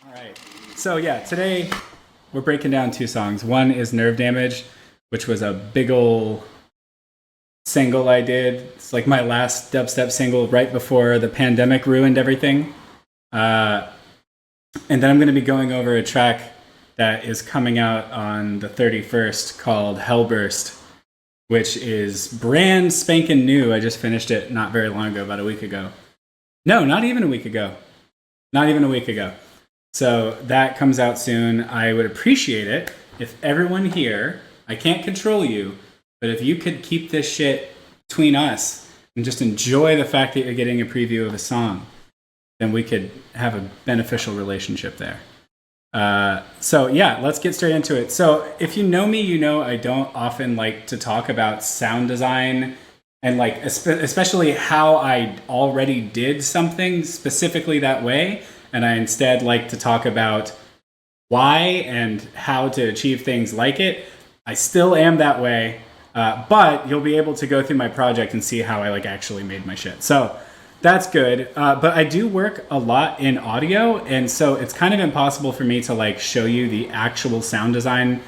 All right. So yeah, today we're breaking down two songs. One is Nerve Damage, which was a big ol' single I did. It's like my last dubstep single right before the pandemic ruined everything. And then I'm going to be going over a track that is coming out on the 31st called Hellburst, which is brand spanking new. I just finished it not very long ago, about a week ago. No, not even a week ago. Not even a week ago. So that comes out soon. I would appreciate it if everyone here, I can't control you, but if you could keep this shit between us and just enjoy the fact that you're getting a preview of a song, then we could have a beneficial relationship there. So yeah, let's get straight into it. So if you know me, you know I don't often like to talk about sound design and like especially how I already did something specifically that way. And I instead like to talk about why and how to achieve things like it. I still am that way, but you'll be able to go through my project and see how I like actually made my shit. So that's good. But I do work a lot in audio, and so it's kind of impossible for me to like show you the actual sound design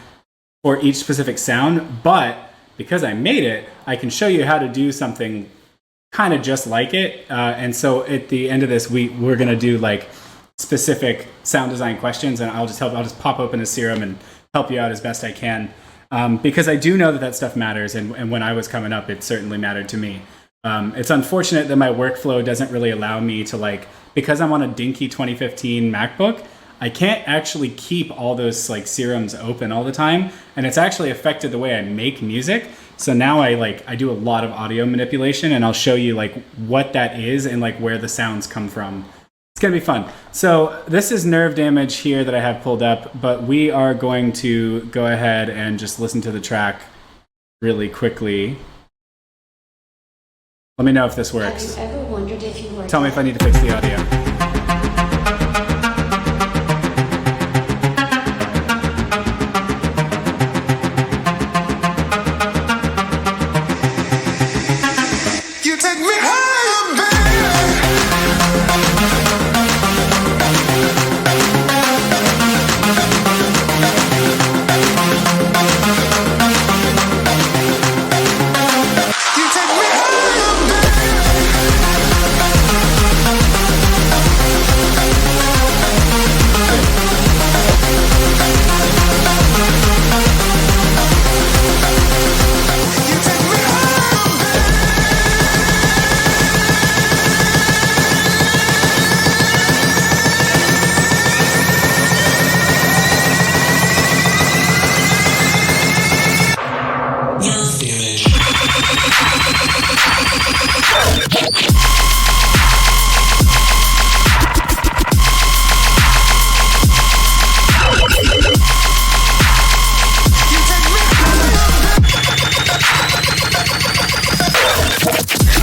for each specific sound. But because I made it, I can show you how to do something kind of just like it. And so at the end of this week, we're going to do like specific sound design questions, and I'll just pop open a Serum and help you out as best I can. Because I do know that stuff matters. And when I was coming up, it certainly mattered to me. It's unfortunate that my workflow doesn't really allow me to like, because I'm on a dinky 2015 MacBook, I can't actually keep all those like Serums open all the time. And it's actually affected the way I make music. So now I do a lot of audio manipulation, and I'll show you like what that is and like where the sounds come from. It's gonna be fun. So this is Nerve Damage here that I have pulled up, but we are going to go ahead and just listen to the track really quickly. Let me know if this works. Have you ever wondered if you were... Tell me if I need to fix the audio. You take me higher, baby. You take me higher, you take me higher. Nerve damage. You take me higher. You take me higher. You take me higher,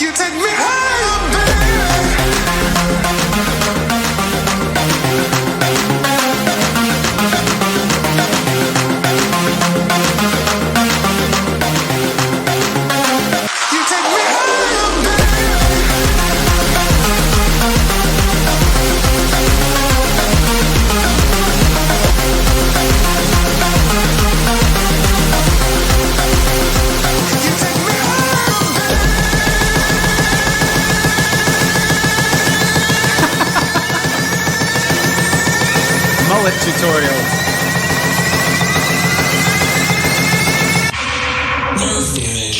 you take me higher, baby. You take me higher, baby. You take me higher, Mullet tutorials. Nerve damage.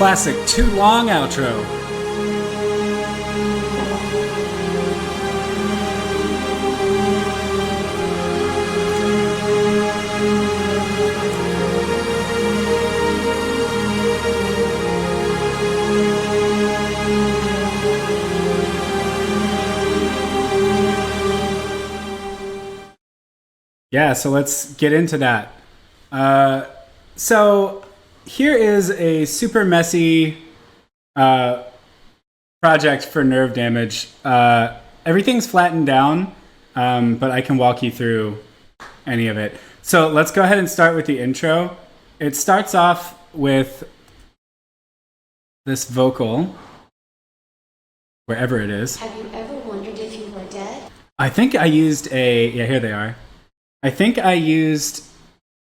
classic too long outro. Yeah, so let's get into that. So here is a super messy project for Nerve Damage. Everything's flattened down, but I can walk you through any of it. So let's go ahead and start with the intro. It starts off with this vocal, wherever it is. Have you ever wondered if you were dead? I think I used yeah, here they are. I think I used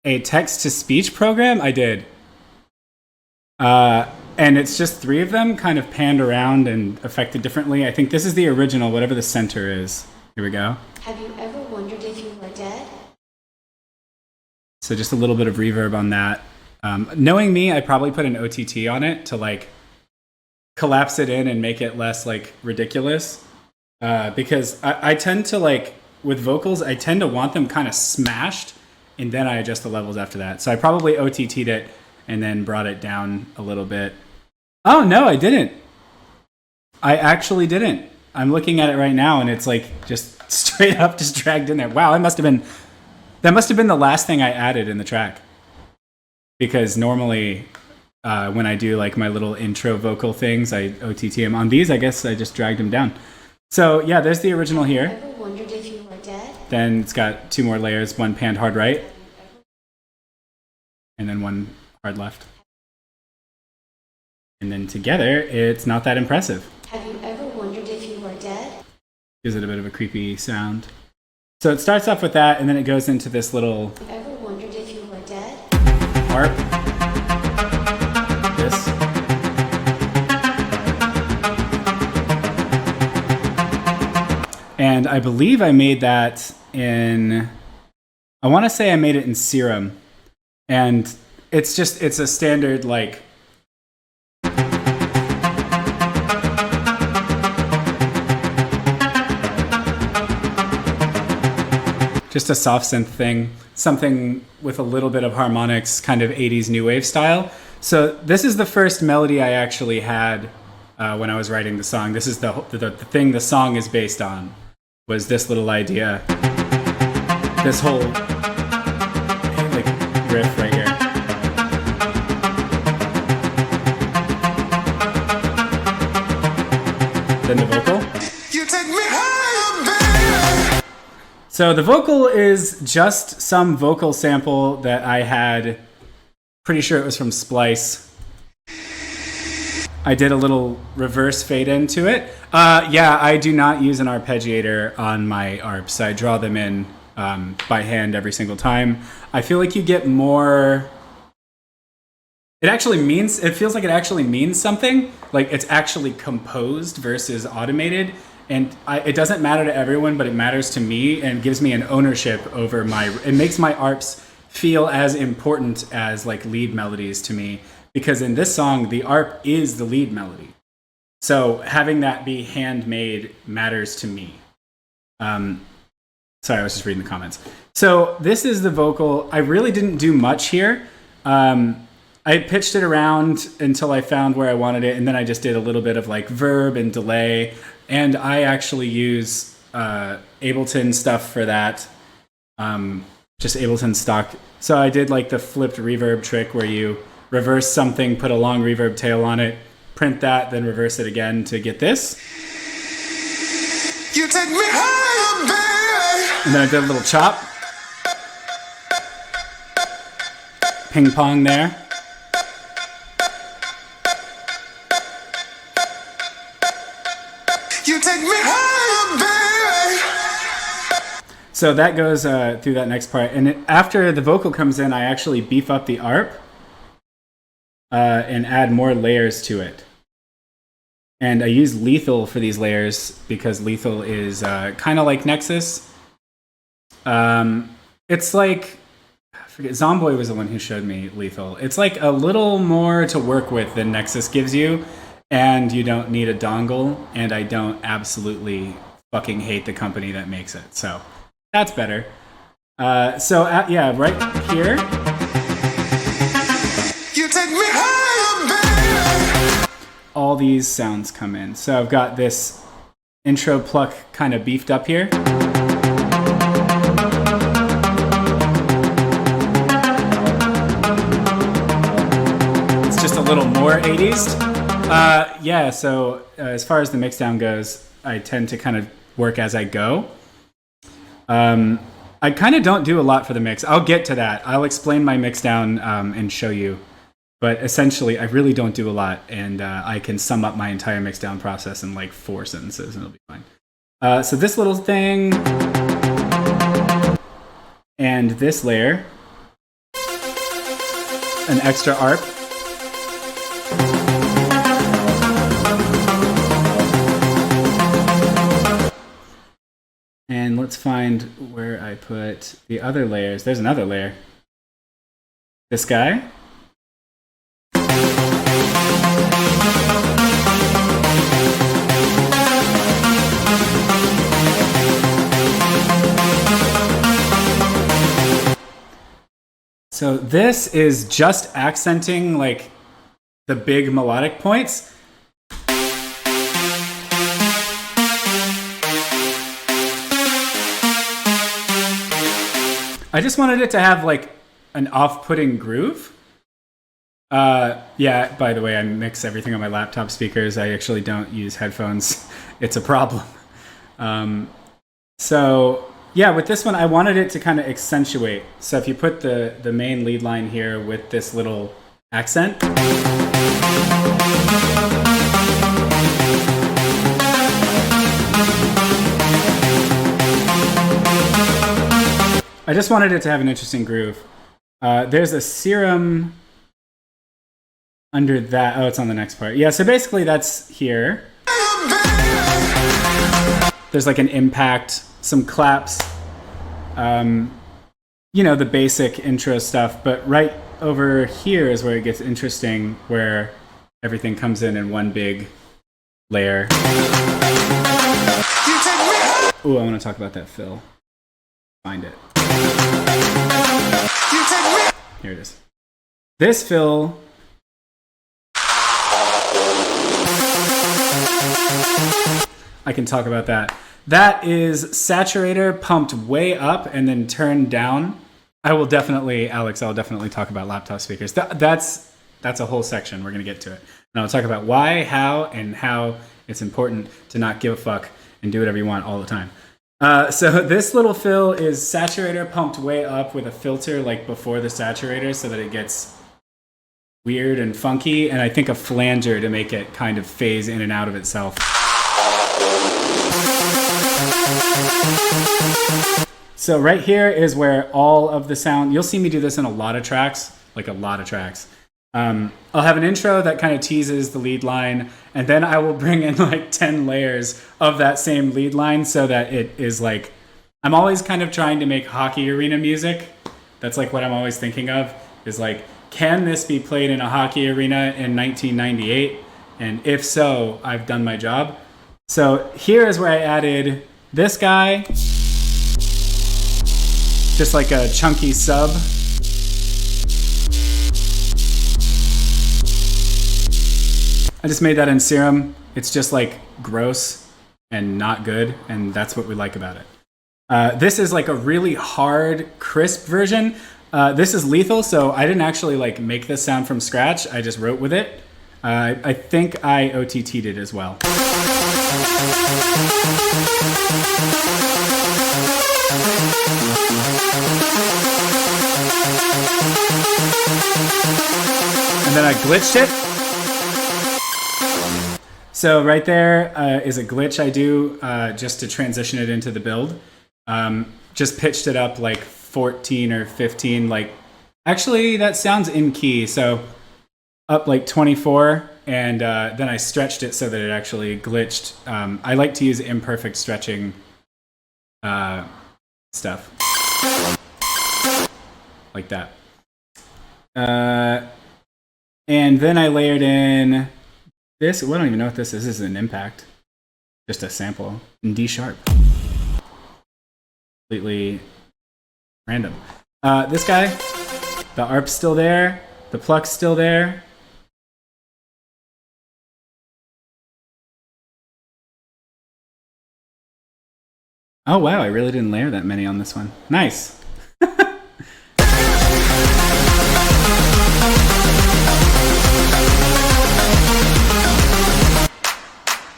a text-to-speech program. I did. And it's just 3 of them kind of panned around and affected differently. I think this is the original, whatever the center is. Here we go. Have you ever wondered if you were dead? So just a little bit of reverb on that. Knowing me, I probably put an OTT on it to like collapse it in and make it less like ridiculous. Because I tend to like, with vocals, I tend to want them kind of smashed, and then I adjust the levels after that. So I probably OTT'd it and then brought it down a little bit. Oh, no, I didn't. I actually didn't. I'm looking at it right now, and it's like just straight up just dragged in there. Wow, that must have been the last thing I added in the track. Because normally when I do like my little intro vocal things, I OTT them. On these, I guess I just dragged them down. So yeah, there's the original here. Ever wondered if you were dead? Then it's got 2 more layers, one panned hard right, and then one hard left. And then together, it's not that impressive. Have you ever wondered if you were dead? Gives it a bit of a creepy sound. So it starts off with that, and then it goes into this little Have you ever wondered if you were dead? harp. This. And I believe I made that in, I want to say I made it in Serum. And it's a standard like, just a soft synth thing, something with a little bit of harmonics, kind of 80s new wave style. So this is the first melody I actually had when I was writing the song. This is the thing the song is based on, was this little idea, this whole like riff right here. Then the vocal. You take me higher, baby. So the vocal is just some vocal sample that I had, pretty sure it was from Splice. I did a little reverse fade into it. Yeah, I do not use an arpeggiator on my arps. I draw them in by hand every single time. I feel like you get more... It feels like it actually means something. Like it's actually composed versus automated. And it doesn't matter to everyone, but it matters to me and gives me an ownership over it makes my arps feel as important as like lead melodies to me. Because in this song, the ARP is the lead melody. So having that be handmade matters to me. Sorry, I was just reading the comments. So this is the vocal. I really didn't do much here. I pitched it around until I found where I wanted it, and then I just did a little bit of like verb and delay. And I actually use Ableton stuff for that. Just Ableton stock. So I did like the flipped reverb trick where you reverse something, put a long reverb tail on it, print that, then reverse it again to get this. You take me higher, baby. And then I did a little chop. Ping pong there. You take me higher, baby. So that goes through that next part. And after the vocal comes in, I actually beef up the ARP and add more layers to it. And I use Lethal for these layers because Lethal is kind of like Nexus. It's like forget, Zomboy was the one who showed me Lethal. It's like a little more to work with than Nexus gives you, and you don't need a dongle, and I don't absolutely fucking hate the company that makes it. So that's better. Yeah, right here. You take me higher, baby. All these sounds come in. So I've got this intro pluck kind of beefed up here. It's just a little more 80s. So as far as the mixdown goes, I tend to kind of work as I go. I kind of don't do a lot for the mix. I'll get to that. I'll explain my mixdown and show you. But essentially, I really don't do a lot, and I can sum up my entire mixdown process in like 4 sentences, and it'll be fine. So this little thing, and this layer, an extra ARP. And let's find where I put the other layers. There's another layer. This guy. So this is just accenting like the big melodic points. I just wanted it to have like an off-putting groove. Yeah, by the way, I mix everything on my laptop speakers. I actually don't use headphones. It's a problem. Yeah, with this one, I wanted it to kind of accentuate. So if you put the main lead line here with this little accent. I just wanted it to have an interesting groove. There's a serum under that. Oh, it's on the next part. Yeah, so basically that's here. There's like an impact, some claps, the basic intro stuff. But right over here is where it gets interesting, where everything comes in one big layer. Ooh, I want to talk about that fill. Find it. Here it is. This fill I can talk about that. That is saturator pumped way up and then turned down. I'll definitely talk about laptop speakers. That's a whole section. We're going to get to it. And I'll talk about why, how it's important to not give a fuck and do whatever you want all the time. So this little fill is saturator pumped way up with a filter like before the saturator so that it gets weird and funky, and I think a flanger to make it kind of phase in and out of itself. So right here is where all of the sound, you'll see me do this in a lot of tracks. I'll have an intro that kind of teases the lead line, and then I will bring in like 10 layers of that same lead line so that it is like, I'm always kind of trying to make hockey arena music. That's like what I'm always thinking of, is like, can this be played in a hockey arena in 1998? And if so, I've done my job. So here is where I added this guy, just like a chunky sub. I just made that in Serum. It's just like gross and not good, and that's what we like about it. This is like a really hard, crisp version. This is Lethal, so I didn't actually like make this sound from scratch. I just wrote with it. I think I OTT'd it as well. And then I glitched it. So right there is a glitch I do just to transition it into the build. Just pitched it up like 14 or 15. Like, actually, that sounds in key. So up like 24, and then I stretched it so that it actually glitched. I like to use imperfect stretching stuff. like that. And then I layered in this. Well, I don't even know what this is. This is an impact. Just a sample in D sharp. Completely random. This guy, the ARP's still there. The pluck's still there. Oh wow, I really didn't layer that many on this one. Nice.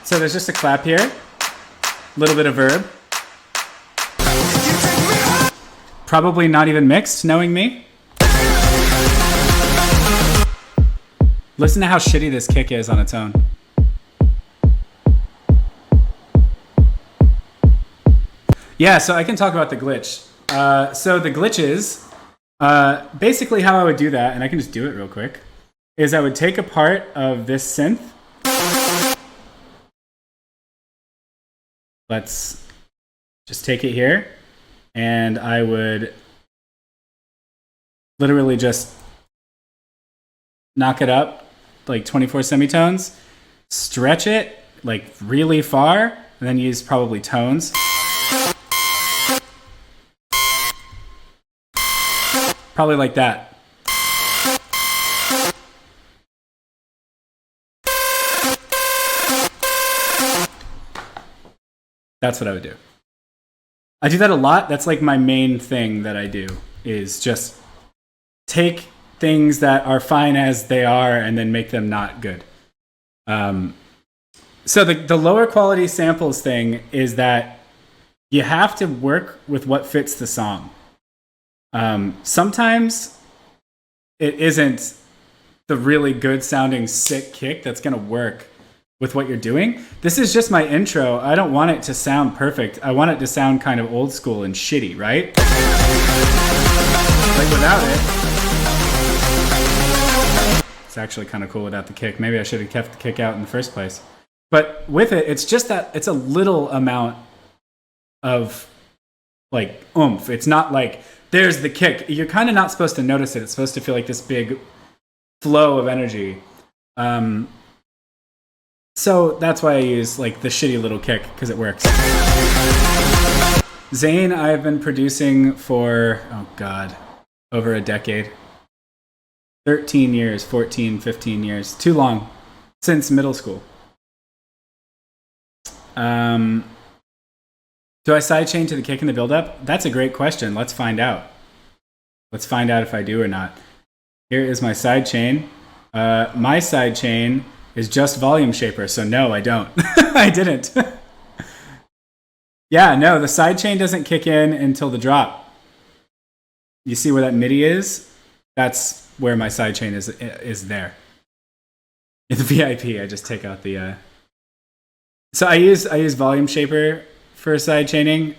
So there's just a clap here, a little bit of verb. Probably not even mixed, knowing me. Listen to how shitty this kick is on its own. Yeah, so I can talk about the glitch. So the glitches, basically how I would do that, and I can just do it real quick, is I would take a part of this synth. Let's just take it here, and I would literally just knock it up like 24 semitones, stretch it like really far, and then use probably tones. Probably like that. That's what I would do. I do that a lot. That's like my main thing that I do, is just take things that are fine as they are and then make them not good. So the lower quality samples thing is that you have to work with what fits the song. Sometimes it isn't the really good sounding sick kick that's going to work with what you're doing. This is just my intro. I don't want it to sound perfect. I want it to sound kind of old school and shitty, right? Like without it, it's actually kind of cool without the kick. Maybe I should have kept the kick out in the first place. But with it, it's just that it's a little amount of like oomph. It's not like there's the kick. You're kind of not supposed to notice it. It's supposed to feel like this big flow of energy. So that's why I use like the shitty little kick, because it works. Zayn, I've been producing for, oh God, over a decade. 13 years, 14, 15 years. Too long. Since middle school. Do I sidechain to the kick in the build-up? That's a great question. Let's find out. Let's find out if I do or not. Here is my sidechain. My sidechain is just volume shaper, so no, I don't. I didn't. Yeah, no, the sidechain doesn't kick in until the drop. You see where that MIDI is? That's where my sidechain is there. In the VIP, I just take out the... So I use volume shaper for sidechaining,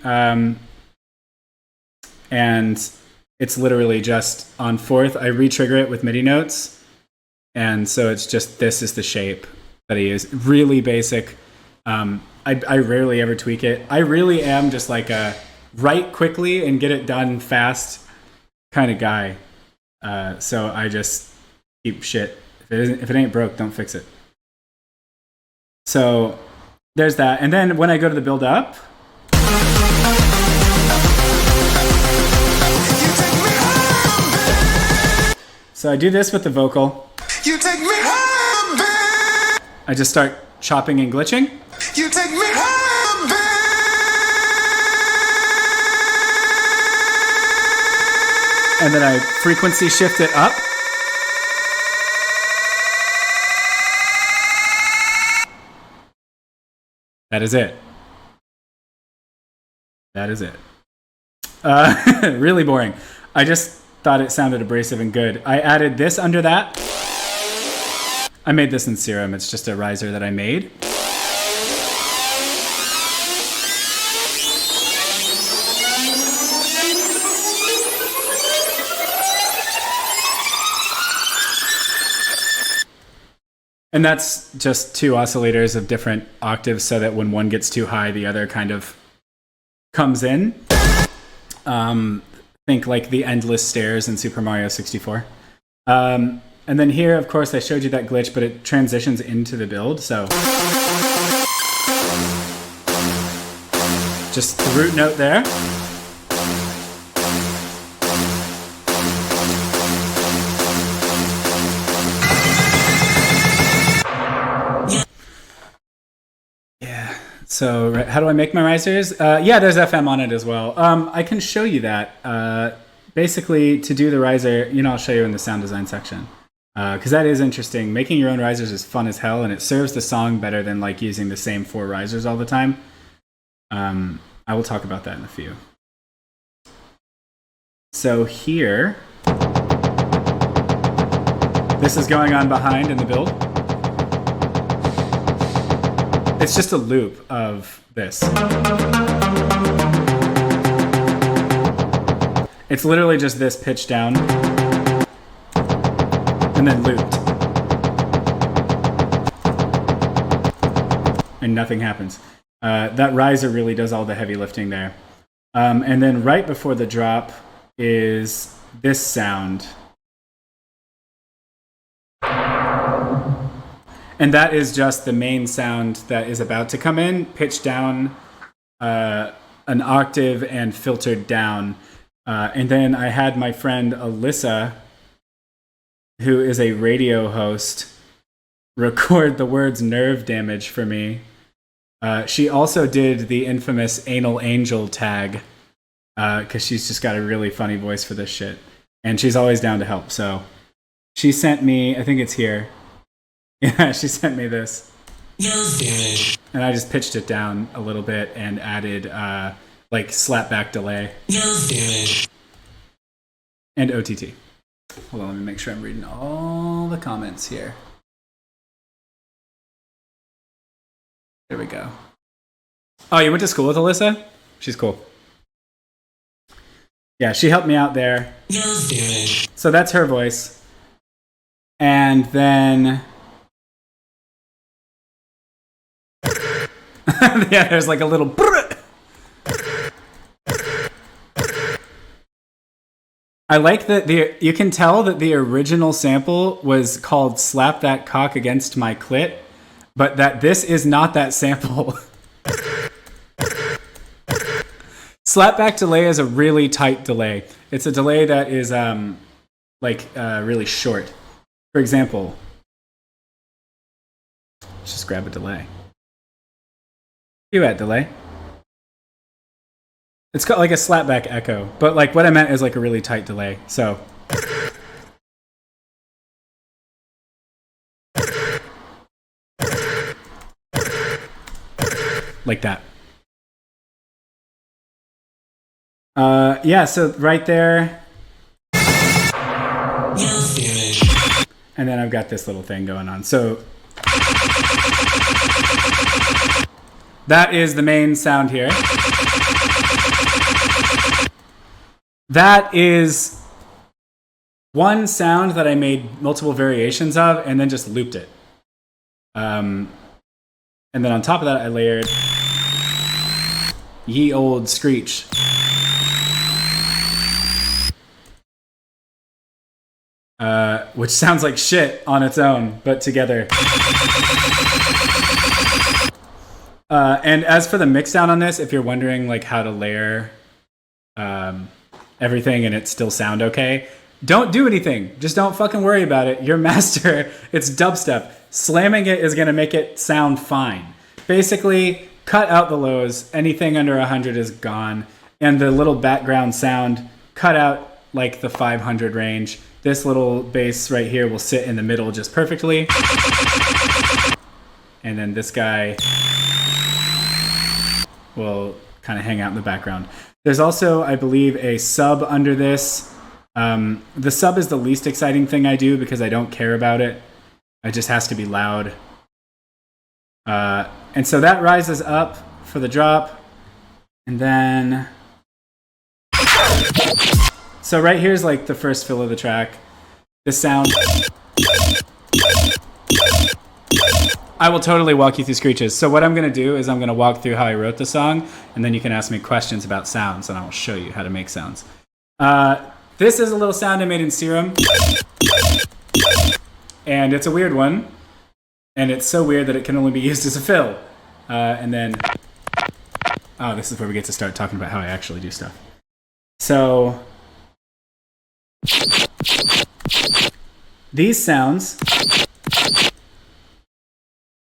and it's literally just on fourth. I re-trigger it with MIDI notes. And so it's just, this is the shape that I use. Really basic. I rarely ever tweak it. I really am just like a write quickly and get it done fast kind of guy. So I just keep shit. If it ain't broke, don't fix it. So there's that. And then when I go to the build up, so I do this with the vocal. You take me home, babe. I just start chopping and glitching. You take me home, babe. And then I frequency shift it up. That is it. That is it. Really boring. I just thought it sounded abrasive and good. I added this under that. I made this in Serum. It's just a riser that I made. And that's just two oscillators of different octaves so that when one gets too high, the other kind of comes in. Think like the endless stairs in Super Mario 64. And then here, of course, I showed you that glitch, but it transitions into the build, so just the root note there. So how do I make my risers? Yeah, there's FM on it as well. I can show you that. Basically, to do the riser, I'll show you in the sound design section. Because that is interesting. Making your own risers is fun as hell, and it serves the song better than like using the same 4 risers all the time. I will talk about that in a few. So here, this is going on behind in the build. It's just a loop of this. It's literally just this pitch down and then looped. And nothing happens. That riser really does all the heavy lifting there. And then right before the drop is this sound. And that is just the main sound that is about to come in, pitched down an octave and filtered down. And then I had my friend Alyssa, who is a radio host, record the words nerve damage for me. She also did the infamous anal angel tag, because she's just got a really funny voice for this shit. And she's always down to help. So she sent me, I think it's here. Yeah, she sent me this. Nerve damage. And I just pitched it down a little bit and added like slapback delay. Nerve damage. And OTT. Hold on, let me make sure I'm reading all the comments here. There we go. Oh, you went to school with Alyssa? She's cool. Yeah, she helped me out there. Nerve damage. So that's her voice. And then... yeah, there's like a little... I like that you can tell that the original sample was called Slap That Cock Against My Clit, but that this is not that sample. Slapback delay is a really tight delay. It's a delay that is really short. For example, let's just grab a delay. You at delay. It's got like a slapback echo, but like what I meant is like a really tight delay. So like that. Yeah, so right there. And then I've got this little thing going on. So that is the main sound here. That is one sound that I made multiple variations of and then just looped it. And then on top of that, I layered Ye Old Screech. Which sounds like shit on its own, but together. And as for the mixdown on this, if you're wondering like how to layer everything and it still sound okay, don't do anything. Just don't fucking worry about it. Your master, it's dubstep. Slamming it is going to make it sound fine. Basically, cut out the lows. Anything under 100 is gone. And the little background sound, cut out like the 500 range. This little bass right here will sit in the middle just perfectly. And then this guy will kind of hang out in the background. There's also, I believe, a sub under this. The sub is the least exciting thing I do because I don't care about it. It just has to be loud. And so that rises up for the drop. And then... So right here's like the first fill of the track. The sound... I will totally walk you through screeches. So what I'm going to do is I'm going to walk through how I wrote the song, and then you can ask me questions about sounds, and I'll show you how to make sounds. This is a little sound I made in Serum. And it's a weird one. And it's so weird that it can only be used as a fill. And then... Oh, this is where we get to start talking about how I actually do stuff. So... These sounds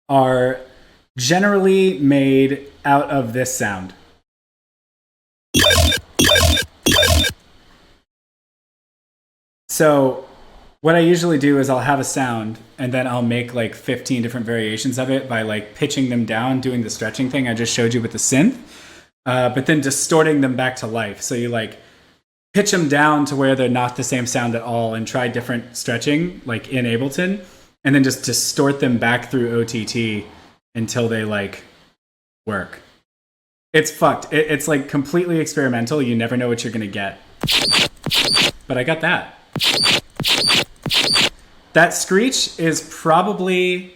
are generally made out of this sound. So what I usually do is I'll have a sound and then I'll make like 15 different variations of it by like pitching them down, doing the stretching thing I just showed you with the synth, but then distorting them back to life. So you like pitch them down to where they're not the same sound at all and try different stretching like in Ableton, and then just distort them back through OTT until they like work. It's fucked. It's like completely experimental. You never know what you're gonna get. But I got that. That screech is probably...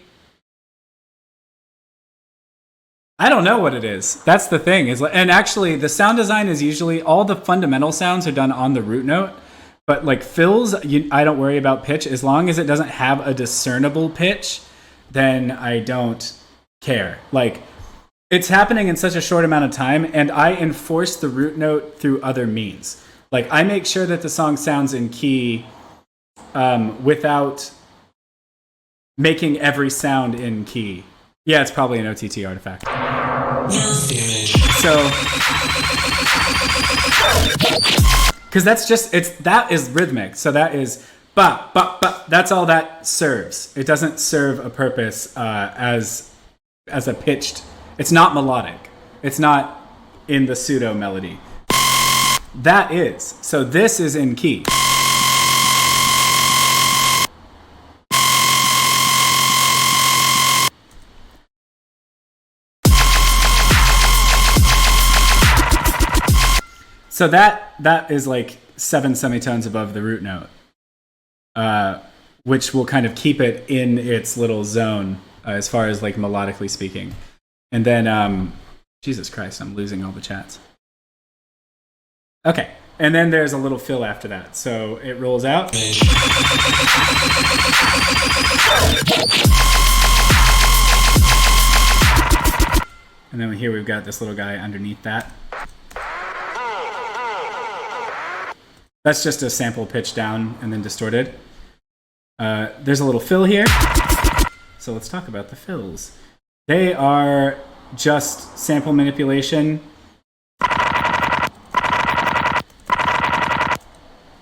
I don't know what it is. That's the thing. And actually, the sound design is usually... All the fundamental sounds are done on the root note. But like fills, I don't worry about pitch. As long as it doesn't have a discernible pitch, then I don't care. Like, it's happening in such a short amount of time, and I enforce the root note through other means. Like, I make sure that the song sounds in key without making every sound in key. Yeah, it's probably an OTT artifact. So, because that's just, that is rhythmic. So that is ba, ba, ba. That's all that serves. It doesn't serve a purpose as a pitched, it's not melodic. It's not in the pseudo melody. That is. So this is in key. So that is like 7 semitones above the root note, which will kind of keep it in its little zone as far as like melodically speaking. And then, Jesus Christ, I'm losing all the chats. Okay, and then there's a little fill after that. So it rolls out. And then here we've got this little guy underneath that. That's just a sample pitch down and then distorted. There's a little fill here. So let's talk about the fills. They are just sample manipulation.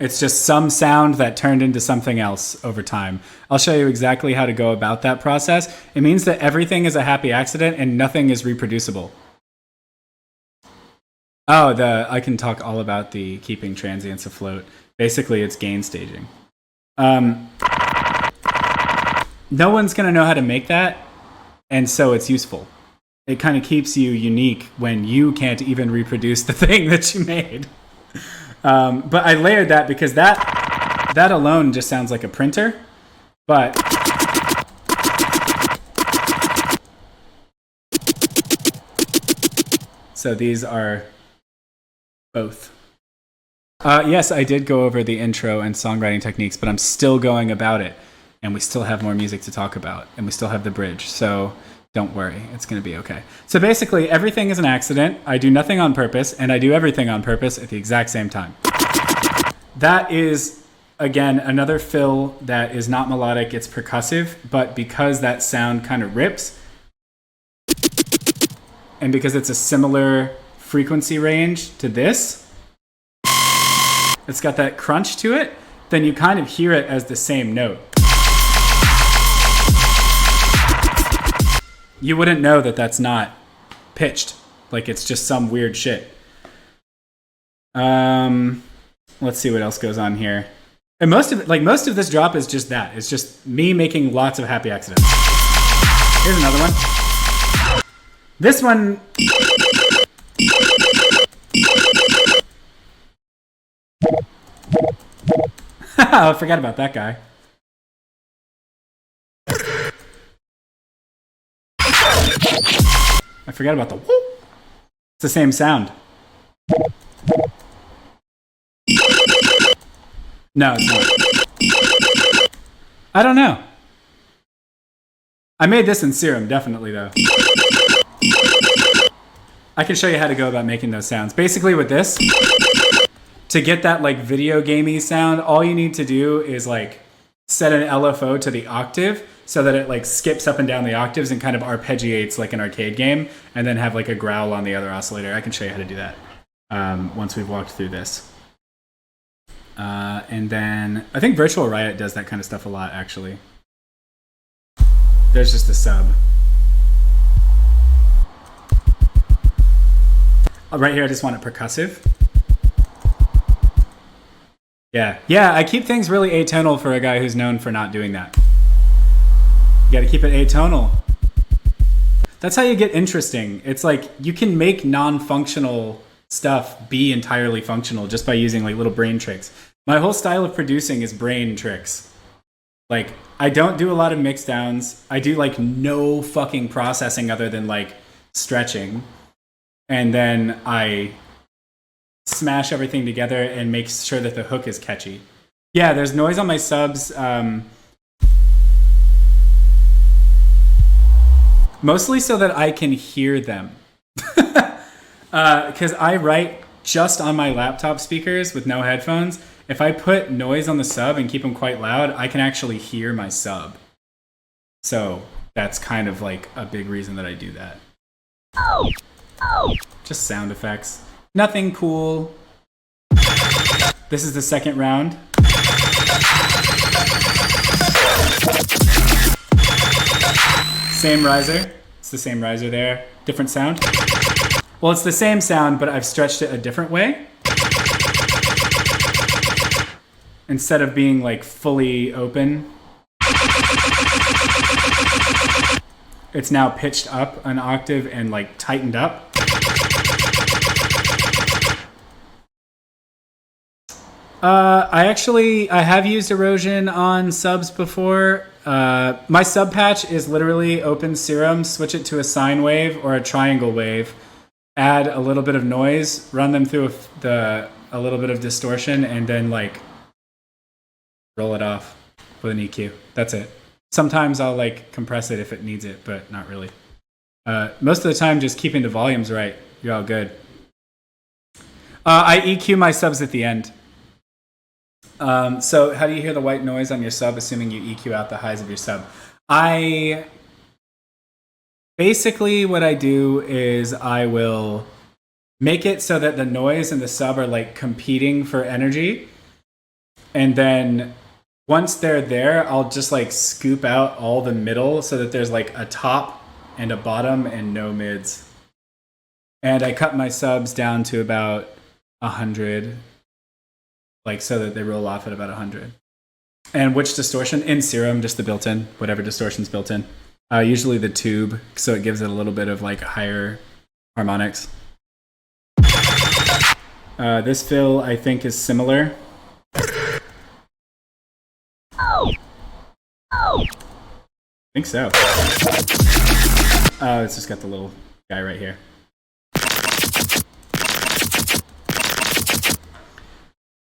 It's just some sound that turned into something else over time. I'll show you exactly how to go about that process. It means that everything is a happy accident and nothing is reproducible. Oh, I can talk all about the keeping transients afloat. Basically, it's gain staging. No one's going to know how to make that, and so it's useful. It kind of keeps you unique when you can't even reproduce the thing that you made. But I layered that because that alone just sounds like a printer. But so these are both. Yes, I did go over the intro and songwriting techniques, but I'm still going about it. And we still have more music to talk about. And we still have the bridge. So don't worry. It's going to be okay. So basically, everything is an accident. I do nothing on purpose. And I do everything on purpose at the exact same time. That is, again, another fill that is not melodic. It's percussive. But because that sound kind of rips, and because it's a similar frequency range to this, it's got that crunch to it, then you kind of hear it as the same note. You wouldn't know that that's not pitched. Like it's just some weird shit. Let's see what else goes on here. And most of this drop is just that. It's just me making lots of happy accidents. Here's another one. This one... I forgot about that guy. I forgot about the whoop. It's the same sound. No, it's not. I don't know. I made this in Serum, definitely, though. I can show you how to go about making those sounds. Basically, with this, to get that like video gamey sound, all you need to do is like set an LFO to the octave so that it like skips up and down the octaves and kind of arpeggiates like an arcade game, and then have like a growl on the other oscillator. I can show you how to do that once we've walked through this. And then I think Virtual Riot does that kind of stuff a lot, actually. There's just a sub. Right here, I just want it percussive. Yeah, I keep things really atonal for a guy who's known for not doing that. You gotta keep it atonal. That's how you get interesting. It's like you can make non-functional stuff be entirely functional just by using like little brain tricks. My whole style of producing is brain tricks. Like, I don't do a lot of mix downs. I do like no fucking processing other than like stretching. And then I smash everything together and make sure that the hook is catchy. Yeah, there's noise on my subs. Mostly so that I can hear them. Because I write just on my laptop speakers with no headphones. If I put noise on the sub and keep them quite loud, I can actually hear my sub. So that's kind of like a big reason that I do that. Just sound effects. Nothing cool. This is the second round. Same riser. It's the same riser there. Different sound. Well, it's the same sound, but I've stretched it a different way. Instead of being like fully open, it's now pitched up an octave and like tightened up. I have used erosion on subs before. My sub patch is literally open Serum, switch it to a sine wave or a triangle wave, add a little bit of noise, run them through a little bit of distortion, and then like roll it off with an EQ. That's it. Sometimes I'll like compress it if it needs it, but not really. Most of the time, just keeping the volumes right, you're all good. I EQ my subs at the end. So how do you hear the white noise on your sub, assuming you EQ out the highs of your sub? Basically what I do is I will make it so that the noise and the sub are like competing for energy. And then once they're there, I'll just like scoop out all the middle so that there's like a top and a bottom and no mids. And I cut my subs down to about 100, like so that they roll off at about 100. And which distortion? In Serum, just the built-in, whatever distortion's built in. Usually the tube, so it gives it a little bit of like higher harmonics. This fill, I think, is similar. I think so. Oh, it's just got the little guy right here.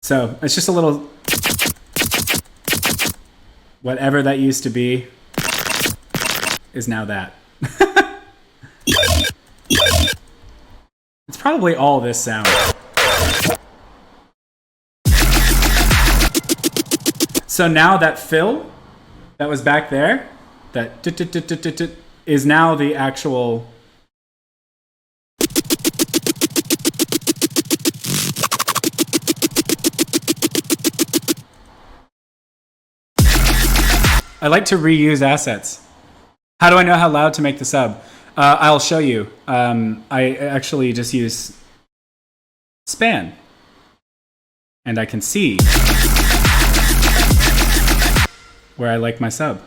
So it's just a little, whatever that used to be is now that. It's probably all this sound. So now that fill that was back there, that is now the actual. I like to reuse assets. How do I know how loud to make the sub? I'll show you. I actually just use span. And I can see where I like my sub.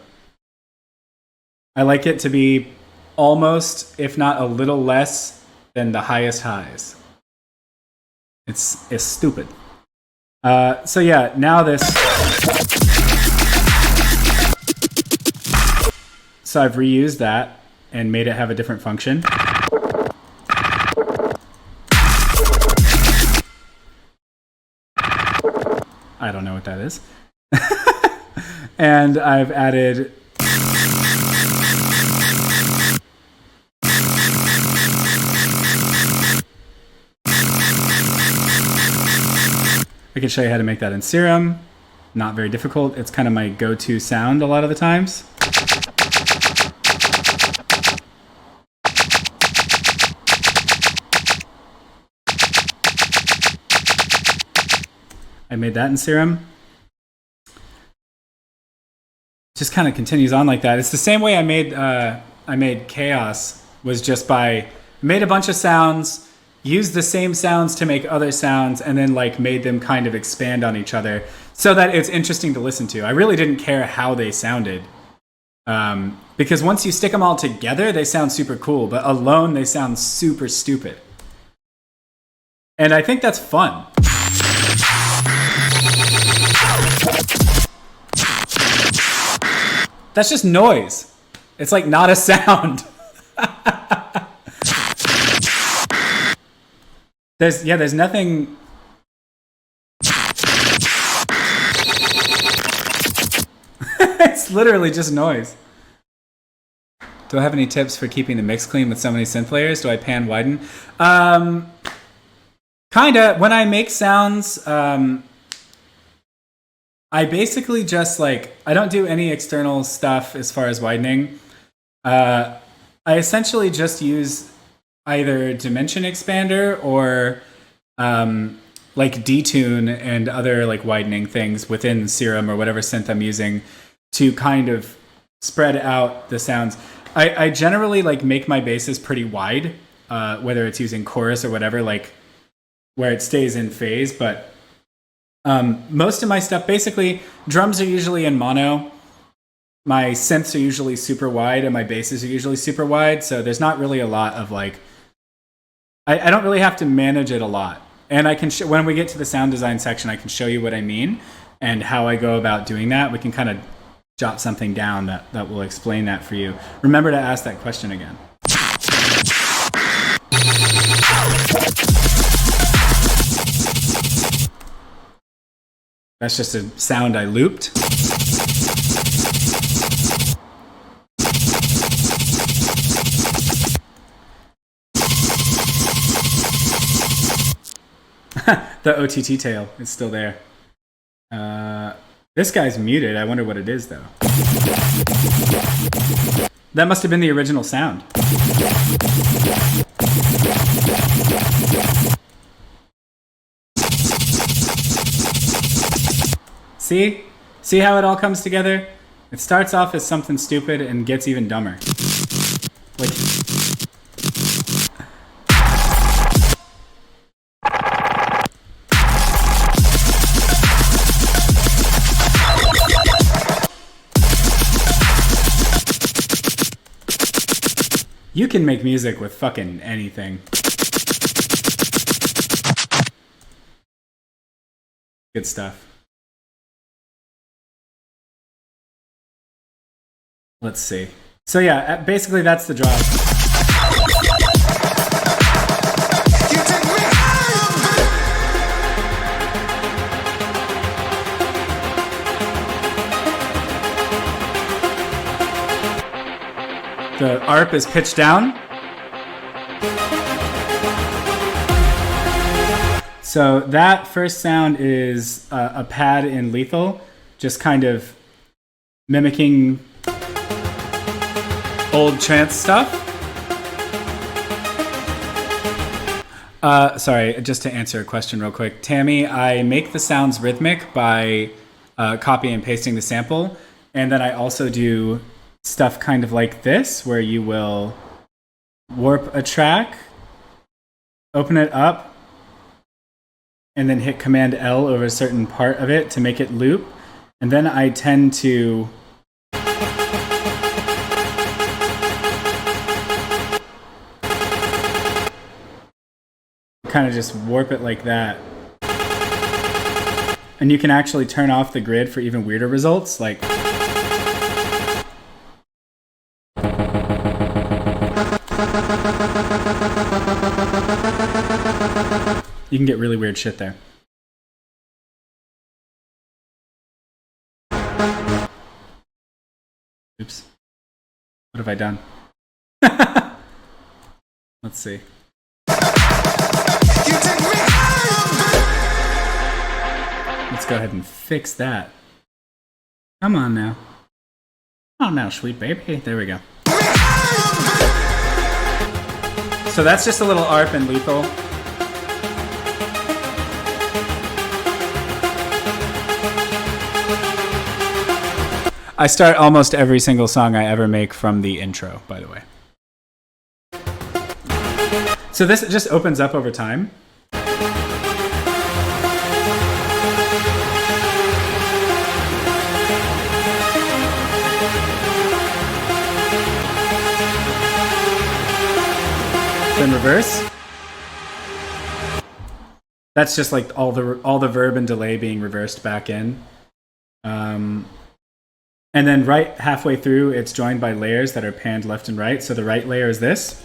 I like it to be almost, if not a little less, than the highest highs. It's stupid. So yeah, now this. So I've reused that and made it have a different function. I don't know what that is. And I've added I can show you how to make that in Serum. Not very difficult. It's kind of my go-to sound a lot of the times. I made that in Serum. Just kind of continues on like that. It's the same way I made Chaos, was just by made a bunch of sounds, used the same sounds to make other sounds, and then like made them kind of expand on each other so that it's interesting to listen to. I really didn't care how they sounded. Because once you stick them all together, they sound super cool, but alone they sound super stupid. And I think that's fun. That's just noise. It's like not a sound. There's nothing. It's literally just noise. Do I have any tips for keeping the mix clean with so many synth layers? Do I pan widen? Kinda. When I make sounds, I basically just like, I don't do any external stuff as far as widening. I essentially just use either dimension expander or like detune and other like widening things within Serum or whatever synth I'm using to kind of spread out the sounds. I generally like make my basses pretty wide, whether it's using chorus or whatever, like where it stays in phase. But most of my stuff, basically, drums are usually in mono. My synths are usually super wide, and my basses are usually super wide. So there's not really a lot of like, I don't really have to manage it a lot. And I can when we get to the sound design section, I can show you what I mean and how I go about doing that. We can kind of jot something down that will explain that for you. Remember to ask that question again. That's just a sound I looped. The OTT tail is still there. This guy's muted. I wonder what it is, though. That must have been the original sound. See? See how it all comes together? It starts off as something stupid and gets even dumber. Like... You can make music with fucking anything. Good stuff. Let's see. So yeah, basically that's the drop. You take me higher, The ARP is pitched down. So that first sound is a pad in Lethal, just kind of mimicking old trance stuff. Sorry, just to answer a question real quick. Tammy, I make the sounds rhythmic by copy and pasting the sample. And then I also do stuff kind of like this, where you will warp a track, open it up, and then hit Command L over a certain part of it to make it loop. And then I tend to kind of just warp it like that. And you can actually turn off the grid for even weirder results, like you can get really weird shit there. Oops. What have I done? Let's see. You take me higher, Let's go ahead and fix that. Come on now. Oh, now, sweet baby. There we go. So that's just a little ARP and lethal. I start almost every single song I ever make from the intro, by the way. So this just opens up over time. In reverse. That's just like all the verb and delay being reversed back in. And then right halfway through, it's joined by layers that are panned left and right. So the right layer is this.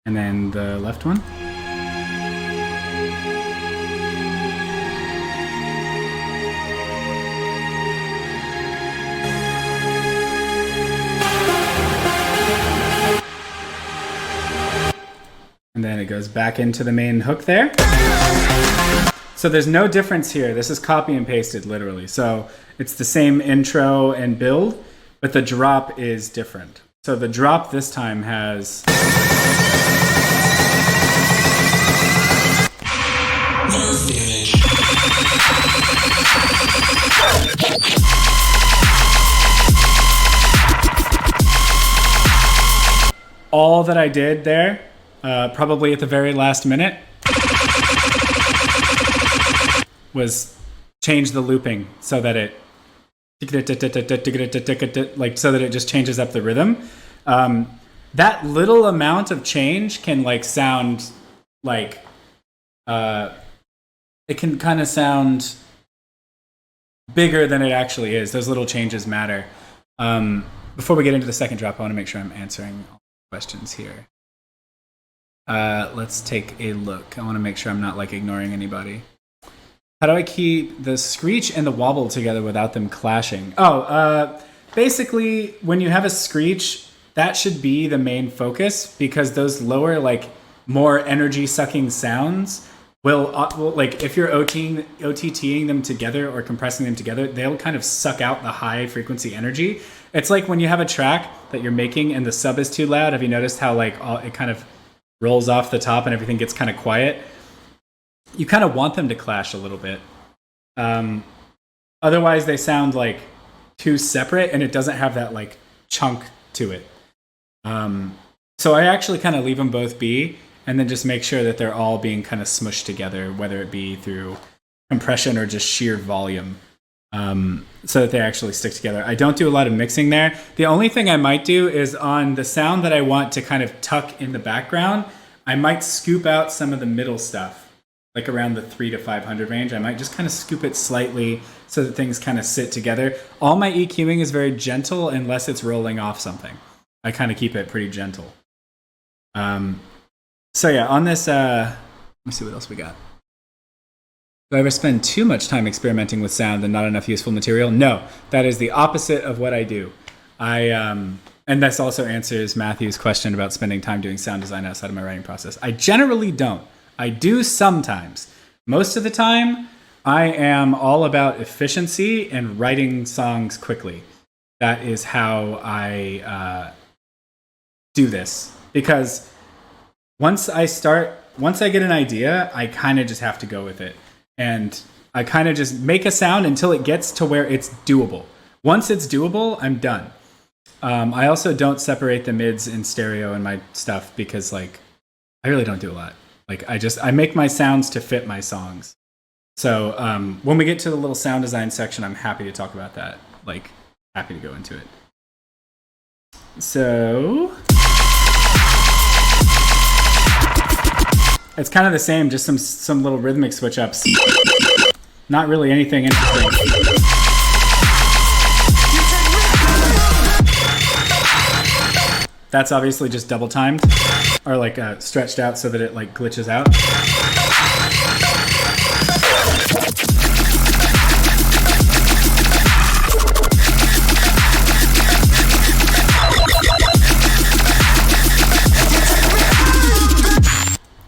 And then the left one. And then it goes back into the main hook there. So there's no difference here. This is copy and pasted literally. So it's the same intro and build, but the drop is different. So the drop this time has... all that I did there, probably at the very last minute, was change the looping so that it like so that it just changes up the rhythm. That little amount of change can like sound like it can kind of sound bigger than it actually is. Those little changes matter. Before we get into the second drop, I want to make sure I'm answering all the questions here. Let's take a look. I want to make sure I'm not like ignoring anybody. How do I keep the screech and the wobble together without them clashing? Basically, when you have a screech, that should be the main focus, because those lower, like, more energy-sucking sounds will like, if you're OTTing them together or compressing them together, they'll kind of suck out the high-frequency energy. It's like when you have a track that you're making and the sub is too loud. Have you noticed how, like, it kind of rolls off the top and everything gets kind of quiet? You kind of want them to clash a little bit. Otherwise, they sound like too separate, and it doesn't have that like chunk to it. So I actually kind of leave them both be, and then just make sure that they're all being kind of smushed together, whether it be through compression or just sheer volume, so that they actually stick together. I don't do a lot of mixing there. The only thing I might do is on the sound that I want to kind of tuck in the background, I might scoop out some of the middle stuff, like around the 300 to 500 range. I might just kind of scoop it slightly so that things kind of sit together. All my EQing is very gentle unless it's rolling off something. I kind of keep it pretty gentle. So yeah, on this, let me see what else we got. Do I ever spend too much time experimenting with sound and not enough useful material? No, that is the opposite of what I do. And this also answers Matthew's question about spending time doing sound design outside of my writing process. I generally don't. I do sometimes. Most of the time, I am all about efficiency and writing songs quickly. That is how I do this. Because once I get an idea, I kind of just have to go with it. And I kind of just make a sound until it gets to where it's doable. Once it's doable, I'm done. I also don't separate the mids in stereo in my stuff because, like, I really don't do a lot. Like, I make my sounds to fit my songs. So when we get to the little sound design section, I'm happy to talk about that. Like, happy to go into it. So it's kind of the same, just some little rhythmic switch ups. Not really anything interesting. That's obviously just double timed or like stretched out so that it like glitches out.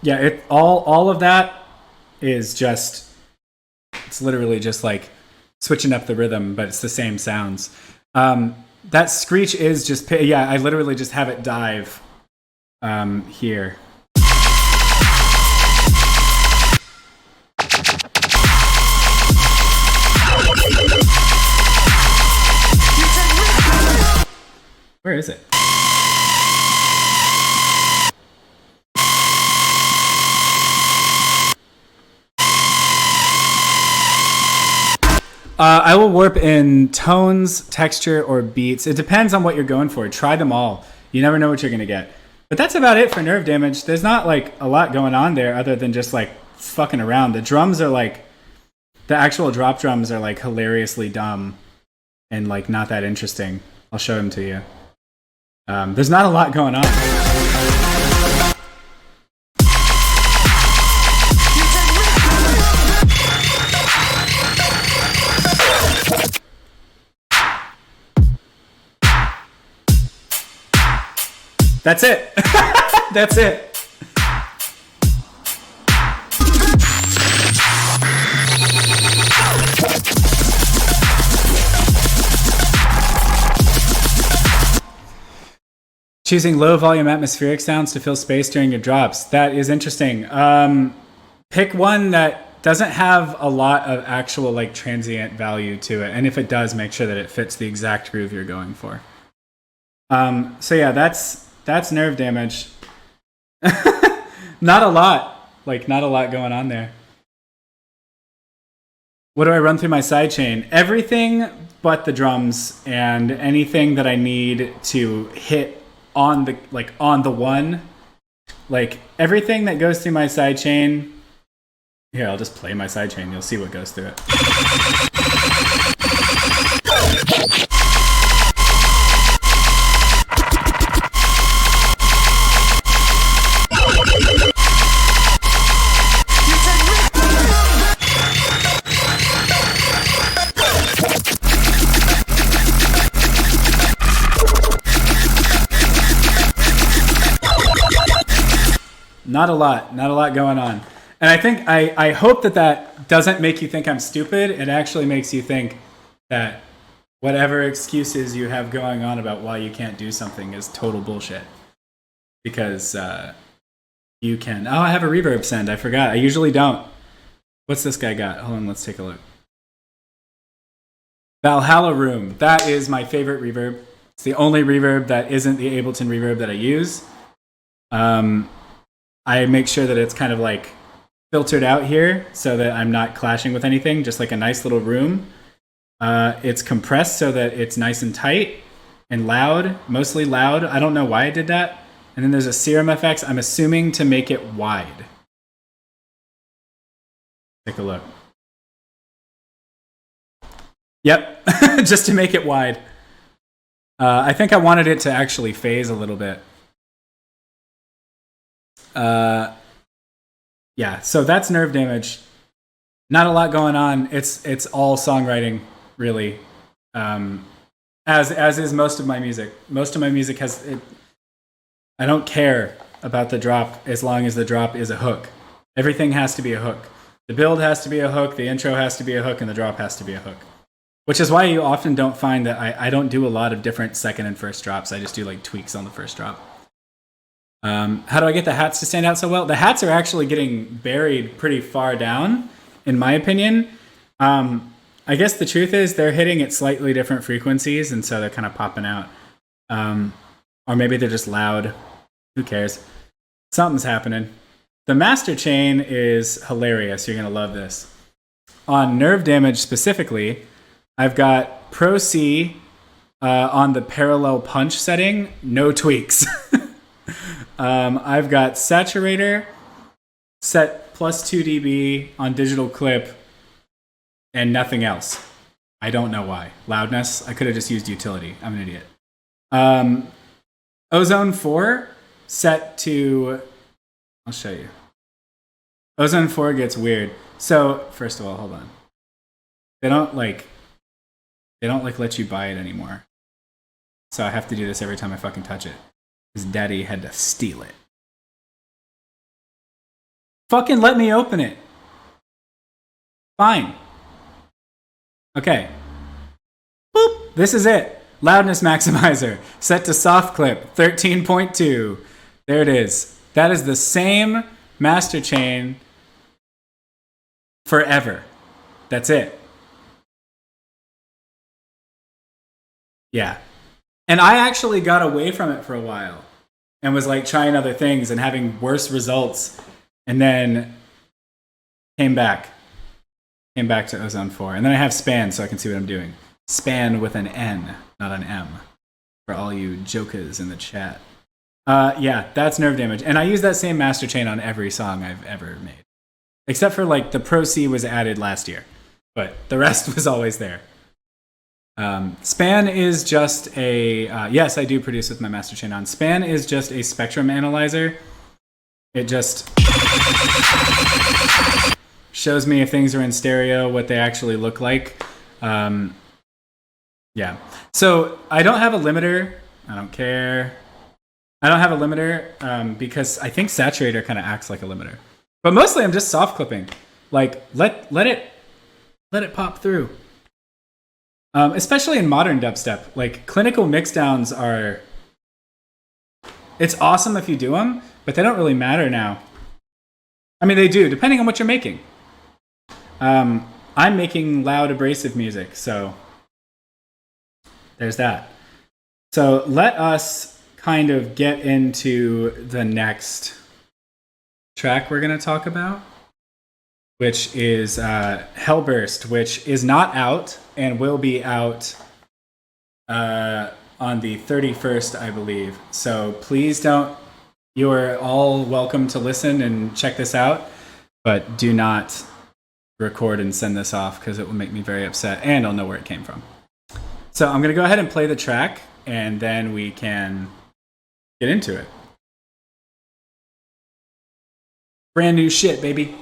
Yeah, it all of that is just, it's literally just like switching up the rhythm, but it's the same sounds. That screech is just, yeah, I literally just have it dive here. Where is it? I will warp in tones, texture, or beats. It depends on what you're going for. Try them all. You never know what you're going to get. But that's about it for Nerve Damage. There's not like a lot going on there other than just like fucking around. The drums are like, the actual drop drums are like hilariously dumb and like not that interesting. I'll show them to you. There's not a lot going on. That's it. That's it. Choosing low volume atmospheric sounds to fill space during your drops. That is interesting. Pick one that doesn't have a lot of actual like transient value to it. And if it does, make sure that it fits the exact groove you're going for. So yeah, that's Nerve Damage. Not a lot. Like, not a lot going on there. What do I run through my sidechain? Everything but the drums and anything that I need to hit on the, like, on the one. Like, everything that goes through my sidechain. Here, I'll just play my sidechain. You'll see what goes through it. Not a lot going on. And I think, I hope that doesn't make you think I'm stupid. It actually makes you think that whatever excuses you have going on about why you can't do something is total bullshit. Because you can. Oh, I have a reverb send. I forgot. I usually don't. What's this guy got? Hold on, let's take a look. Valhalla Room. That is my favorite reverb. It's the only reverb that isn't the Ableton reverb that I use. I make sure that it's kind of like filtered out here so that I'm not clashing with anything, just like a nice little room. It's compressed so that it's nice and tight and loud, mostly loud. I don't know why I did that. And then there's a Serum FX, I'm assuming to make it wide. Take a look. Yep, just to make it wide. I think I wanted it to actually phase a little bit. Yeah, so that's Nerve Damage. Not a lot going on. It's all songwriting, really. As is most of my music. Most of my music has it. I don't care about the drop as long as the drop is a hook. Everything has to be a hook. The build has to be a hook, the intro has to be a hook, and the drop has to be a hook. Which is why you often don't find that I don't do a lot of different second and first drops. I just do like tweaks on the first drop. How do I get the hats to stand out so well? The hats are actually getting buried pretty far down, in my opinion. I guess the truth is they're hitting at slightly different frequencies, and so they're kind of popping out. Or maybe they're just loud. Who cares? Something's happening. The master chain is hilarious. You're going to love this. On Nerve Damage specifically, I've got Pro C on the parallel punch setting, no tweaks. I've got Saturator set plus 2 dB on digital clip and nothing else. I don't know why. Loudness, I could have just used utility. I'm an idiot. Ozone 4 set to, I'll show you. Ozone 4 gets weird. So, first of all, hold on. They don't let you buy it anymore. So I have to do this every time I fucking touch it. Because daddy had to steal it. Fucking let me open it. Fine. Okay. Boop. This is it. Loudness maximizer. Set to soft clip. 13.2. There it is. That is the same master chain forever. That's it. Yeah. And I actually got away from it for a while and was like trying other things and having worse results, and then came back to Ozone 4. And then I have Span so I can see what I'm doing. Span with an N, not an M, for all you jokers in the chat. Yeah, that's Nerve Damage. And I use that same master chain on every song I've ever made. Except for like the Pro C was added last year, but the rest was always there. Span is just a, yes, I do produce with my master chain on. Span is just a spectrum analyzer. It just shows me if things are in stereo, what they actually look like. Yeah. So I don't have a limiter. I don't care. I don't have a limiter because I think Saturator kind of acts like a limiter. But mostly I'm just soft clipping. Like, let it pop through. Especially in modern dubstep, like clinical mixdowns are, it's awesome if you do them, but they don't really matter now. I mean, they do, depending on what you're making. I'm making loud, abrasive music, so there's that. So let us kind of get into the next track we're going to talk about, which is Hellburst, which is not out and will be out on the 31st, I believe. So please don't, you are all welcome to listen and check this out, but do not record and send this off because it will make me very upset and I'll know where it came from. So I'm going to go ahead and play the track and then we can get into it. Brand new shit, baby.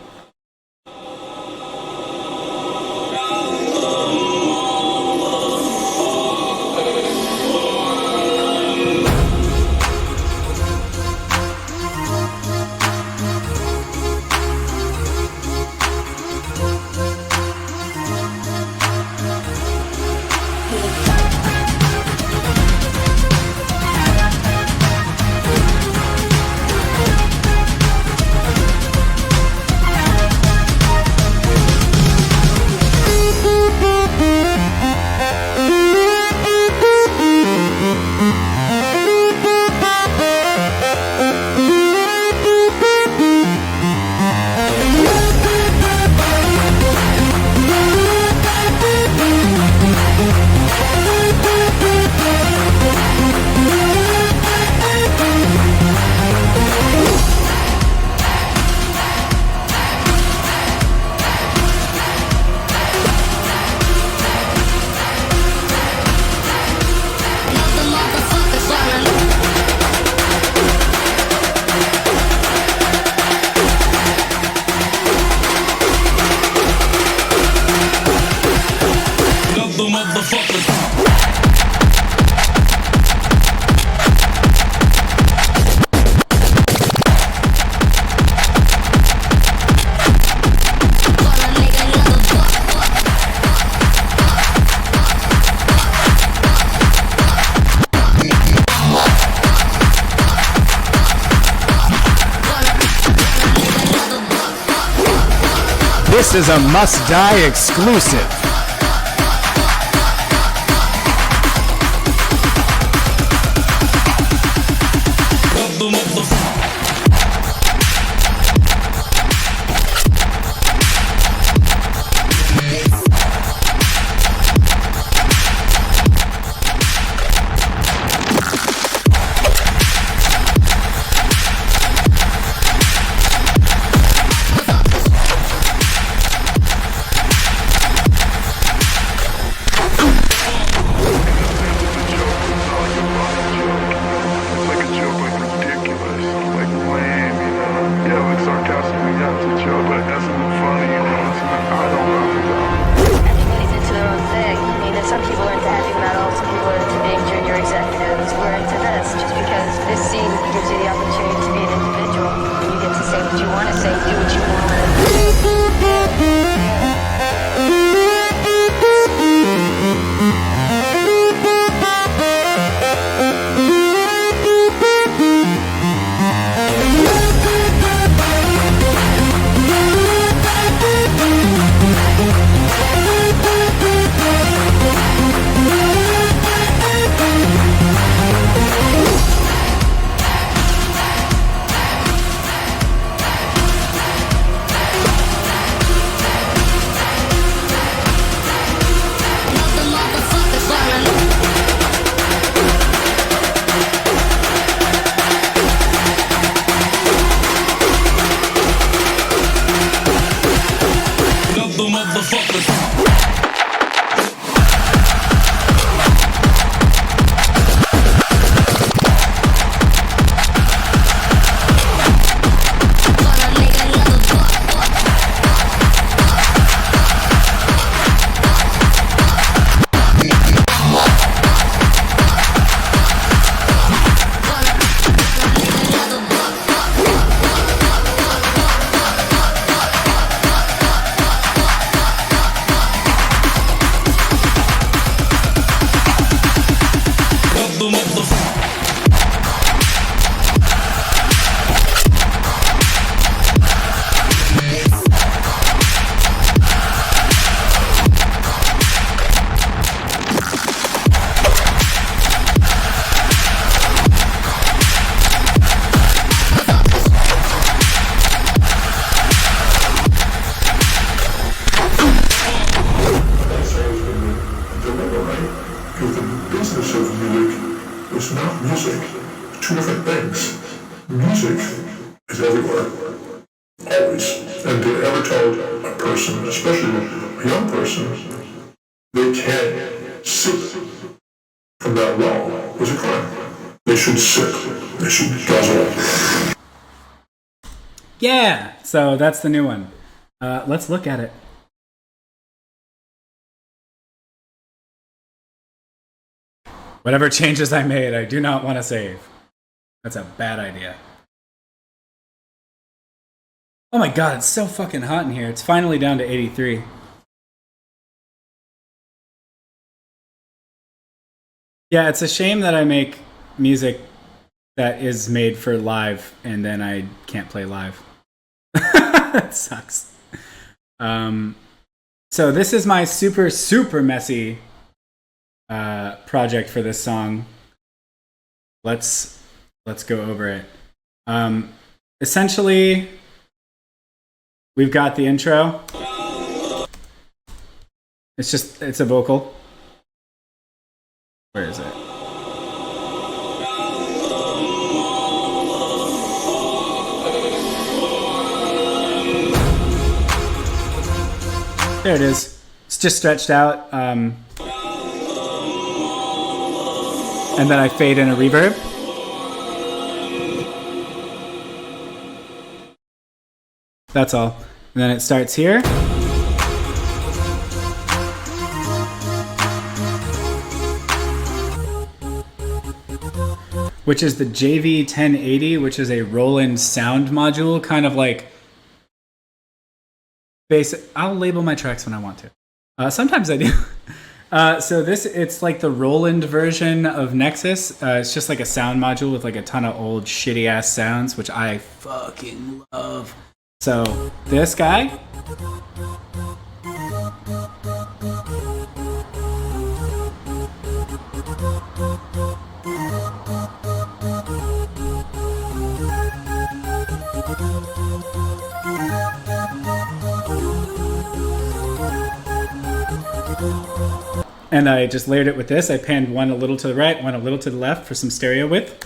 This is a Must Die exclusive. laughed at y'all, but that's funny, you know what I'm saying? I don't laugh at y'all. Everybody's into their own thing. I mean, some people are into heavy metal, some people are into being junior executives. We're into this just because this scene gives you the opportunity to be an individual. You get to say what you want to say, do what you want. Business of music is not music. Two different things. Music is everywhere. Always. And to ever tell a person, especially a young person, they can't sip from that well is a crime. They should sip. They should guzzle. Yeah, so that's the new one. Let's look at it. Whatever changes I made, I do not want to save. That's a bad idea. Oh my god, it's so fucking hot in here. It's finally down to 83. Yeah, it's a shame that I make music that is made for live and then I can't play live. That sucks. So this is my super messy project for this song. Let's go over it. Essentially, we've got the intro. It's a vocal. Where is it? There it is. It's just stretched out. And then I fade in a reverb. That's all. And then it starts here. Which is the JV1080, which is a Roland sound module, kind of like basic. I'll label my tracks when I want to. Sometimes I do. So it's like the Roland version of Nexus. It's just like a sound module with like a ton of old shitty ass sounds, which I fucking love. So this guy. And I just layered it with this. I panned one a little to the right, one a little to the left for some stereo width.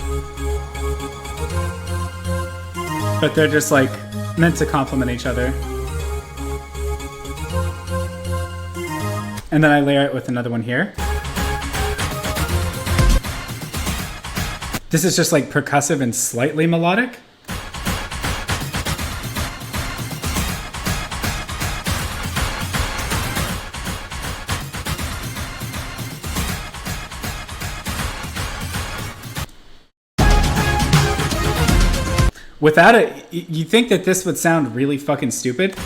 But they're just like meant to complement each other. And then I layer it with another one here. This is just like percussive and slightly melodic. Without it, you think that this would sound really fucking stupid?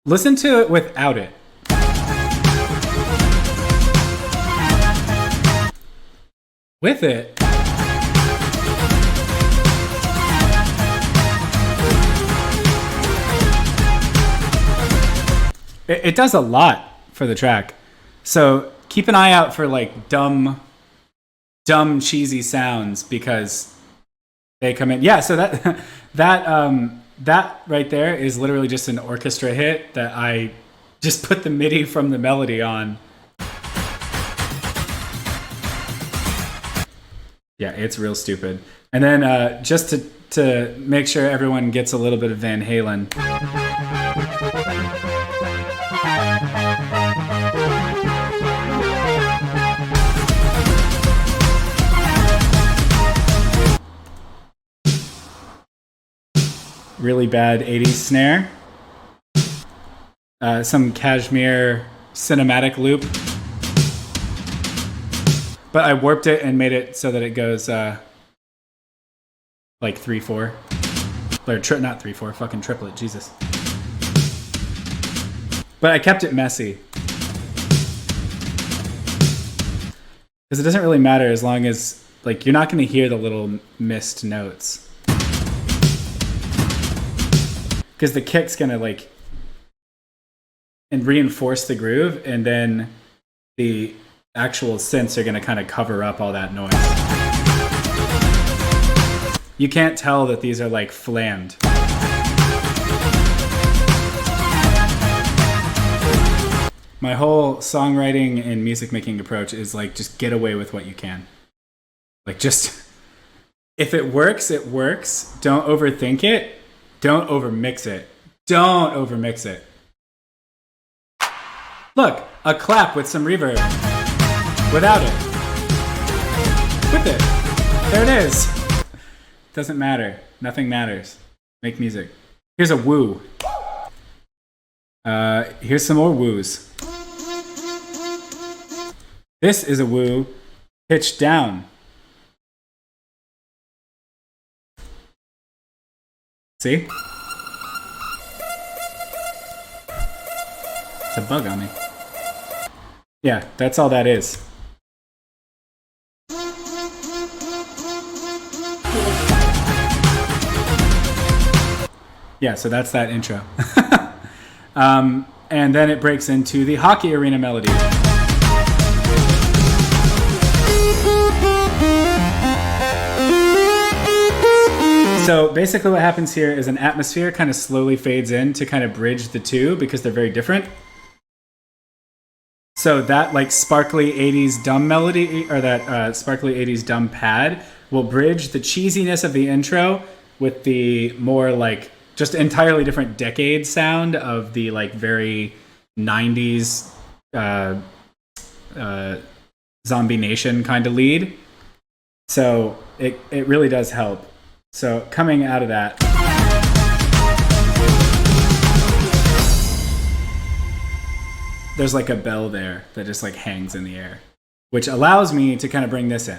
Listen to it without it. With it. It does a lot for the track. So keep an eye out for like dumb cheesy sounds because they come in. Yeah, so that right there is literally just an orchestra hit that I just put the MIDI from the melody on. Yeah, it's real stupid. And then just to make sure everyone gets a little bit of Van Halen. Really bad 80s snare. Some Kashmir cinematic loop. But I warped it and made it so that it goes like 3/4. Or not 3/4, fucking triplet, Jesus. But I kept it messy. Because it doesn't really matter as long as, like, you're not going to hear the little missed notes. Because the kick's going to, like, and reinforce the groove, and then the actual synths are going to kind of cover up all that noise. You can't tell that these are, like, flammed. My whole songwriting and music making approach is, like, just get away with what you can. Like, just, if it works, it works. Don't overthink it. Don't overmix it. Don't overmix it. Look, a clap with some reverb. Without it. With it. There it is. Doesn't matter. Nothing matters. Make music. Here's a woo. Here's some more woos. This is a woo pitched down. See? It's a bug on me. Yeah, that's all that is. Yeah, so that's that intro. And then it breaks into the hockey arena melody. So basically what happens here is an atmosphere kind of slowly fades in to kind of bridge the two because they're very different. So that like sparkly 80s dumb melody, or that sparkly 80s dumb pad will bridge the cheesiness of the intro with the more like just entirely different decade sound of the like very 90s Zombie Nation kind of lead. So it really does help. So coming out of that, there's like a bell there that just like hangs in the air, which allows me to kind of bring this in.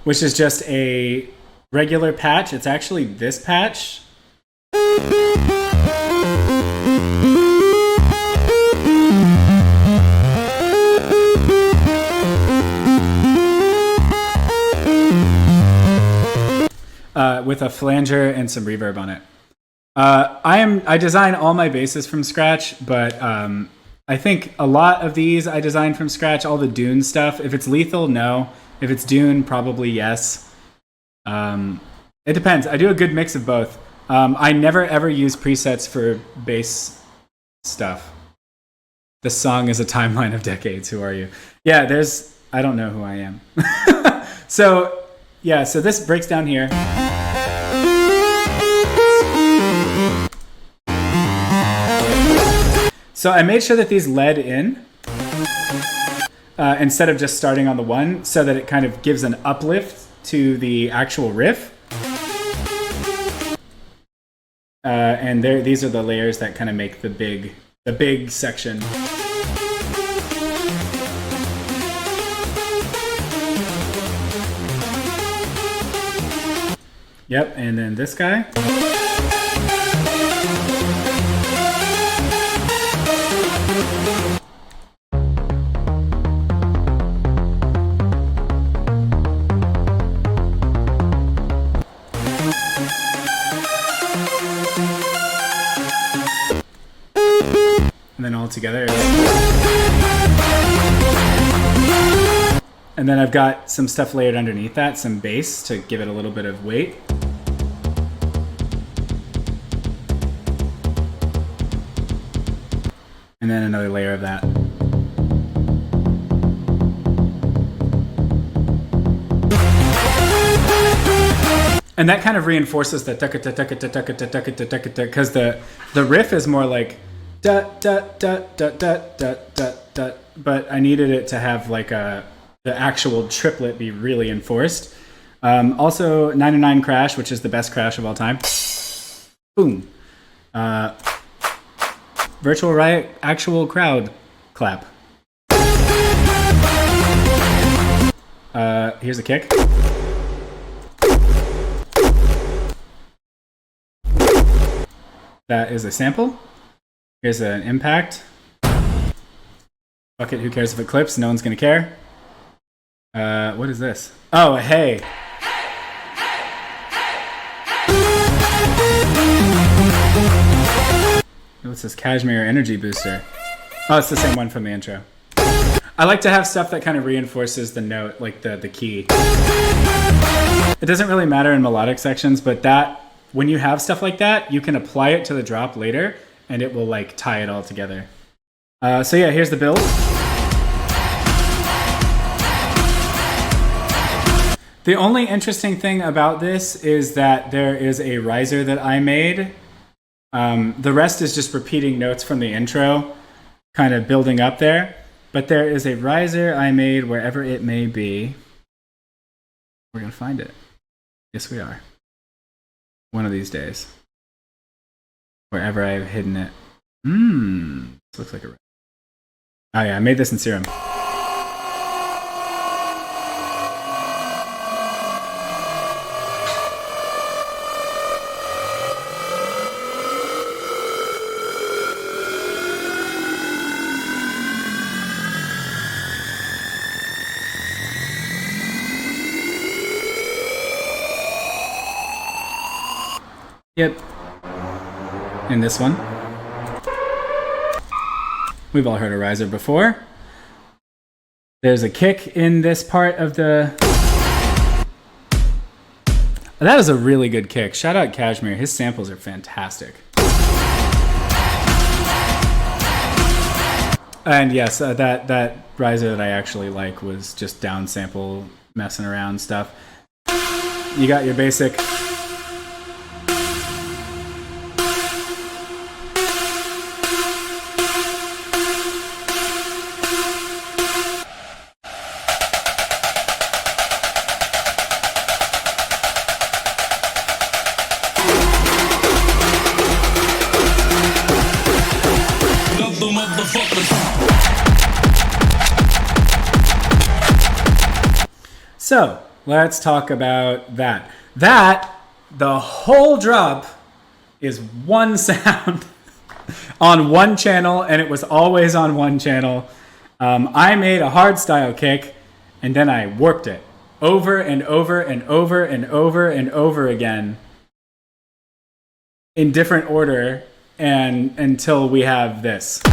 Which is just a regular patch. It's actually this patch. With a flanger and some reverb on it. I design all my basses from scratch, but I think a lot of these I designed from scratch. All the Dune stuff. If it's Lethal, no. If it's Dune, probably yes. It depends. I do a good mix of both. I never ever use presets for bass stuff. The song is a timeline of decades. Who are you? Yeah, I don't know who I am. So this breaks down here. So I made sure that these led in instead of just starting on the one, so that it kind of gives an uplift to the actual riff. and these are the layers that kind of make the big section. Yep, and then this guy. And then all together. And then I've got some stuff layered underneath that, some bass to give it a little bit of weight. And then another layer of that. And that kind of reinforces the because the riff is more like da da da da da da da da, but I needed it to have like the actual triplet be really enforced. Also 909 Crash, which is the best crash of all time. Boom. Virtual Riot actual crowd clap. Here's a kick. That is a sample. Here's an impact. Fuck it, who cares if it clips? No one's gonna care. What is this? Oh, hey. What's this? Cashmere Energy Booster. Oh, it's the same one from the intro. I like to have stuff that kind of reinforces the note, like the key. It doesn't really matter in melodic sections, but that when you have stuff like that, you can apply it to the drop later, and it will like tie it all together. So yeah, here's the build. The only interesting thing about this is that there is a riser that I made. The rest is just repeating notes from the intro, kind of building up there. But there is a riser I made wherever it may be. We're going to find it. Yes, we are. One of these days. Wherever I've hidden it. This looks like a... Oh yeah, I made this in Serum. Yep. And this one. We've all heard a riser before. There's a kick in this part of the... That is a really good kick. Shout out Cashmere. His samples are fantastic. And yes, that riser that I actually like was just down sample, messing around stuff. You got your basic... So, let's talk about that. The whole drop is one sound on one channel, and it was always on one channel. I made a hardstyle kick, and then I warped it over and over and over and over and over again in different order, and until we have this.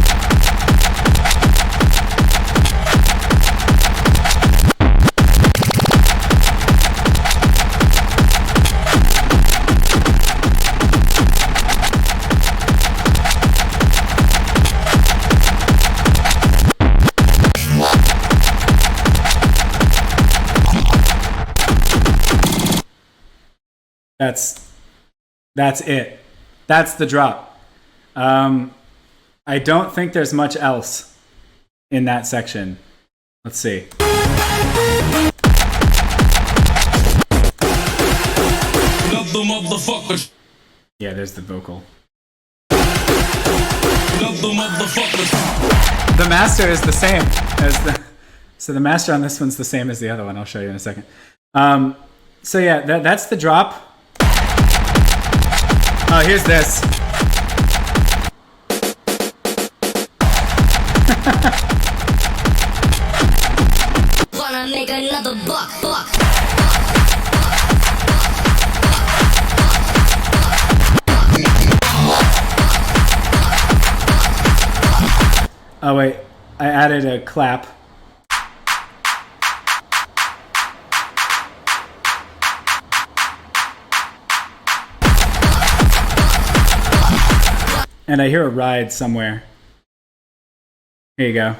That's it. That's the drop. I don't think there's much else in that section. Let's see. Yeah, there's the vocal. The master is the same as the. So the master on this one's the same as the other one. I'll show you in a second. So yeah, that's the drop. Oh, here's this. Wanna make another buck. Oh wait, I added a clap. And I hear a ride somewhere. Here you go.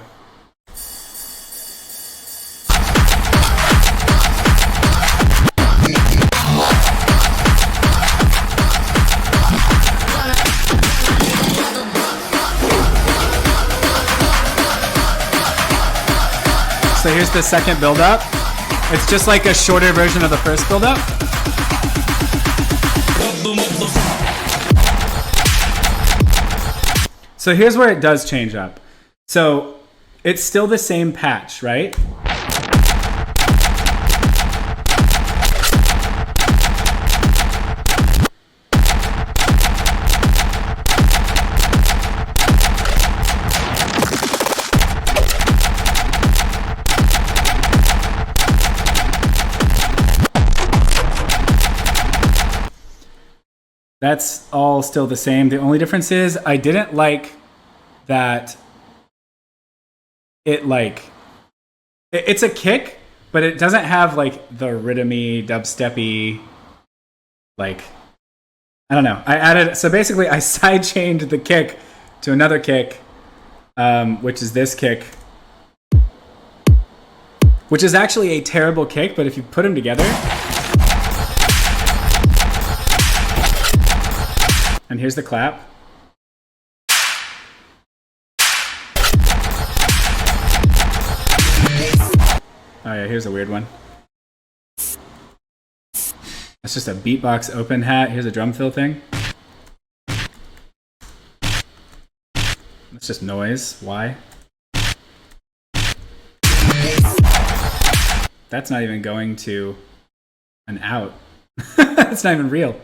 So here's the second build-up. It's just like a shorter version of the first build-up. So here's where it does change up. So it's still the same patch, right? That's all still the same. The only difference is I didn't like that it's a kick, but it doesn't have like the rhythmy, dubsteppy, like, I don't know. I added, so basically I sidechained the kick to another kick, which is this kick, which is actually a terrible kick, but if you put them together, and here's the clap. Oh yeah, here's a weird one. That's just a beatbox open hat. Here's a drum fill thing. That's just noise. Why? That's not even going to an out. That's not even real.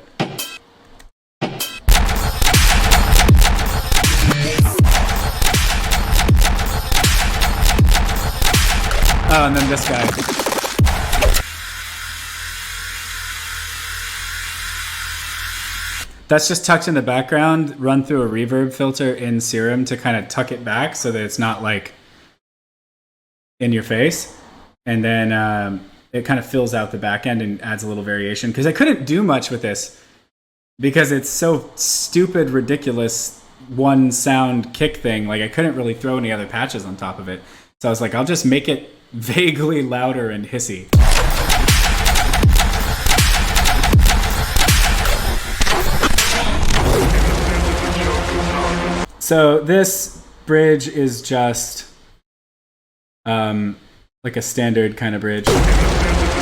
Oh, and then this guy. That's just tucked in the background, run through a reverb filter in Serum to kind of tuck it back so that it's not like in your face. And then it kind of fills out the back end and adds a little variation. Because I couldn't do much with this because it's so stupid, ridiculous one sound kick thing. Like I couldn't really throw any other patches on top of it. So I was like, I'll just make it vaguely louder and hissy. So this bridge is just like a standard kind of bridge.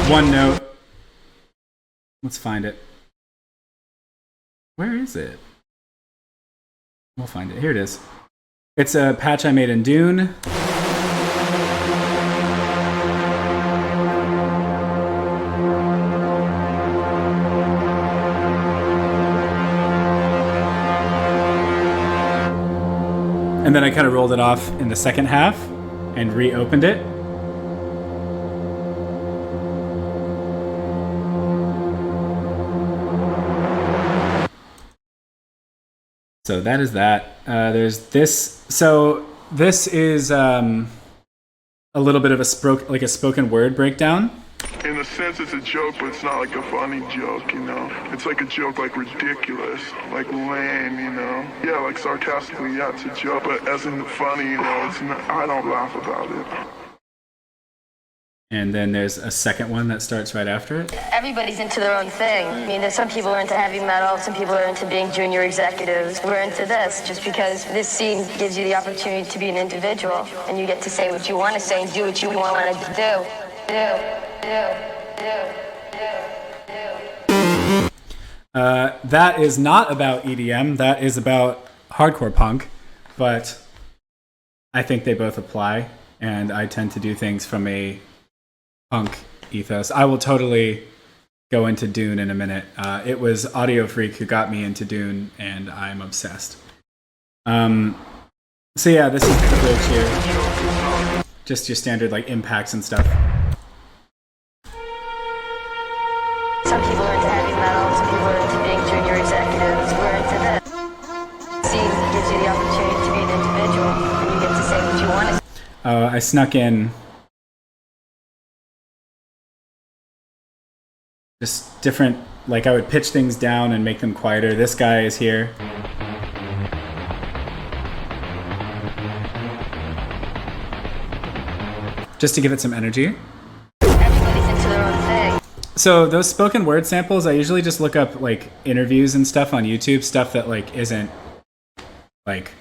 One note. Let's find it. Where is it? We'll find it. Here it is. It's a patch I made in Dune. And then I kind of rolled it off in the second half and reopened it. So that is that. There's this. So this is a little bit of a spoken word breakdown. In a sense, it's a joke, but it's not like a funny joke, you know? It's like a joke, like ridiculous, like lame, you know? Yeah, like sarcastically, yeah, it's a joke, but as in the funny, you know, it's not, I don't laugh about it. And then there's a second one that starts right after it. Everybody's into their own thing. I mean, there's some people are into heavy metal, some people are into being junior executives. We're into this just because this scene gives you the opportunity to be an individual, and you get to say what you want to say and do what you want to do. That is not about EDM. That is about hardcore punk. but I think they both apply, and I tend to do things from a punk ethos. I will totally go into Dune in a minute. It was Audio Freak who got me into Dune, and I'm obsessed. So yeah, this is the bridge here. Just your standard like impacts and stuff. Some people are into heavy metal, some people are into being junior executives. We're into this. Scene gives you the opportunity to be an individual, and you get to say what you want to say. I snuck in just different, like I would pitch things down and make them quieter. This guy is here. Just to give it some energy. Everybody's into their own thing. So those spoken word samples, I usually just look up like interviews and stuff on YouTube, stuff that like isn't like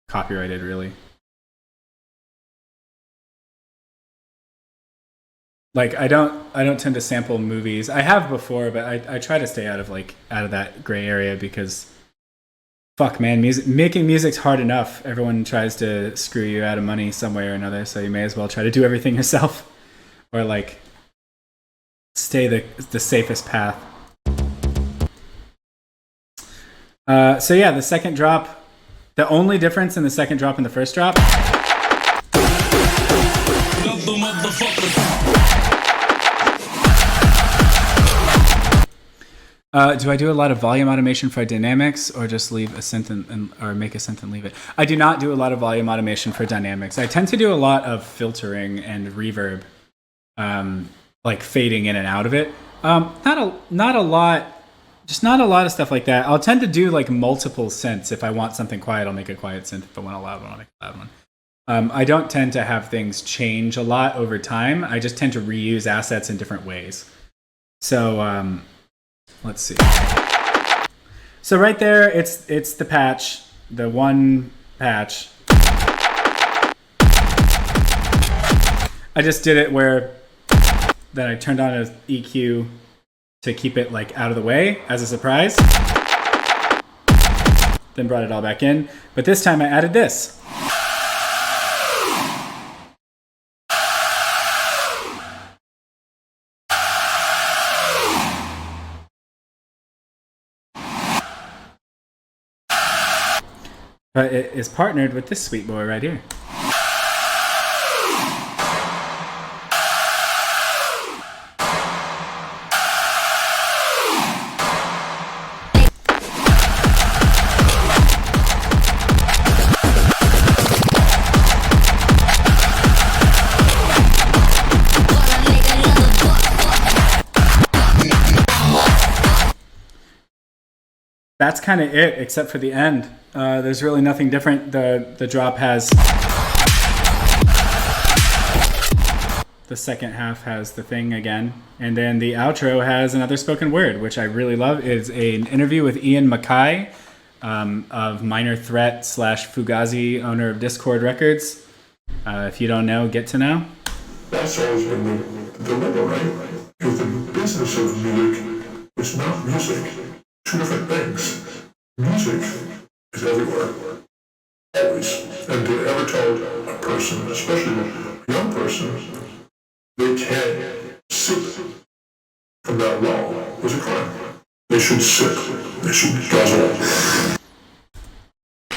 copyrighted really. Like I don't tend to sample movies. I have before, but I try to stay out of that gray area because fuck man, making music's hard enough. Everyone tries to screw you out of money some way or another, so you may as well try to do everything yourself or like stay the safest path. So yeah, the second drop, the only difference in the second drop and the first drop. Do I do a lot of volume automation for dynamics, or just leave a synth or make a synth and leave it? I do not do a lot of volume automation for dynamics. I tend to do a lot of filtering and reverb, like fading in and out of it. Not a lot, just not a lot of stuff like that. I'll tend to do like multiple synths. If I want something quiet, I'll make a quiet synth. If I want a loud one, I'll make a loud one. I don't tend to have things change a lot over time. I just tend to reuse assets in different ways. So let's see. So right there, it's the patch, the one patch. I just did it where then I turned on an EQ to keep it like out of the way as a surprise. Then brought it all back in. But this time I added this. But it is partnered with this sweet boy right here. That's kind of it, except for the end. There's really nothing different. The drop has... The second half has the thing again. And then the outro has another spoken word, which I really love. It's an interview with Ian Mackay of Minor Threat / Fugazi, owner of Discord Records. If you don't know, get to know. That's always been the dilemma, right? If the business of music is not music, two different things. Music is everywhere, always. And to ever tell a person, especially a young person, they can't sip from that well is a crime. They should sip. They should guzzle.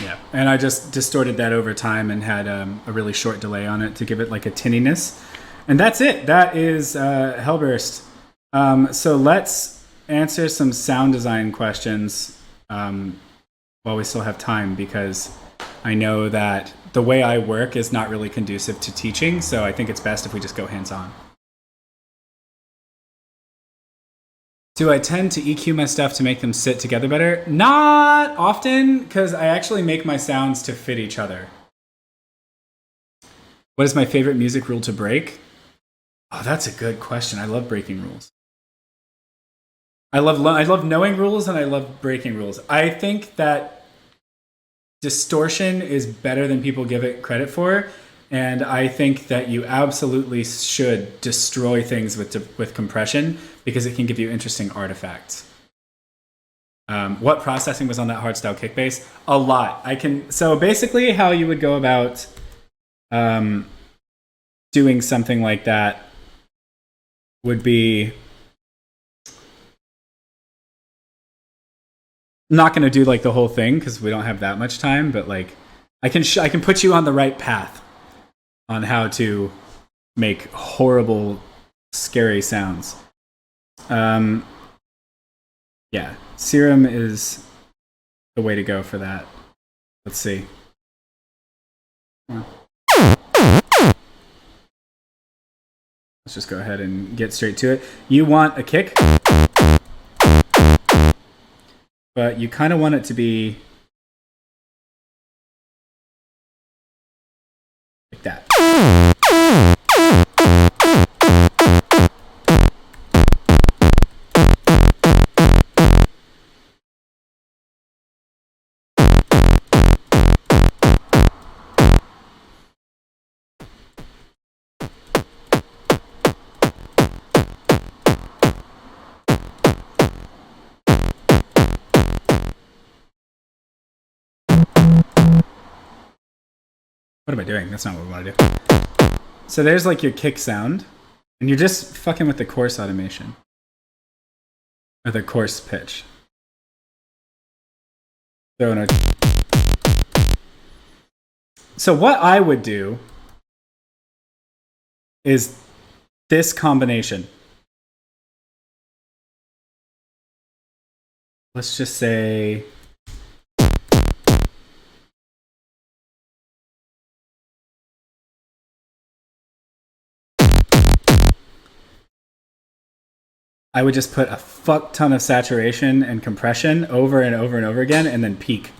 Yeah, and I just distorted that over time and had a really short delay on it to give it like a tinniness. And that's it. That is Hellburst. So let's answer some sound design questions while we still have time, because I know that the way I work is not really conducive to teaching, so I think it's best if we just go hands-on. Do I tend to EQ my stuff to make them sit together better? Not often, because I actually make my sounds to fit each other. What is my favorite music rule to break? Oh, that's a good question. I love breaking rules. I love knowing rules, and I love breaking rules. I think that distortion is better than people give it credit for, and I think that you absolutely should destroy things with compression, because it can give you interesting artifacts. What processing was on that hardstyle kick bass? A lot. So basically how you would go about doing something like that would be, I'm not going to do like the whole thing because we don't have that much time, but like I can put you on the right path on how to make horrible, scary sounds. Yeah, Serum is the way to go for that. Let's see. Let's just go ahead and get straight to it. You want a kick, but you kind of want it to be like that. What am I doing? That's not what we want to do. So there's like your kick sound, and you're just fucking with the coarse automation. Or the coarse pitch. So what I would do is this combination. Let's just say... I would just put a fuck ton of saturation and compression over and over and over again, and then peak.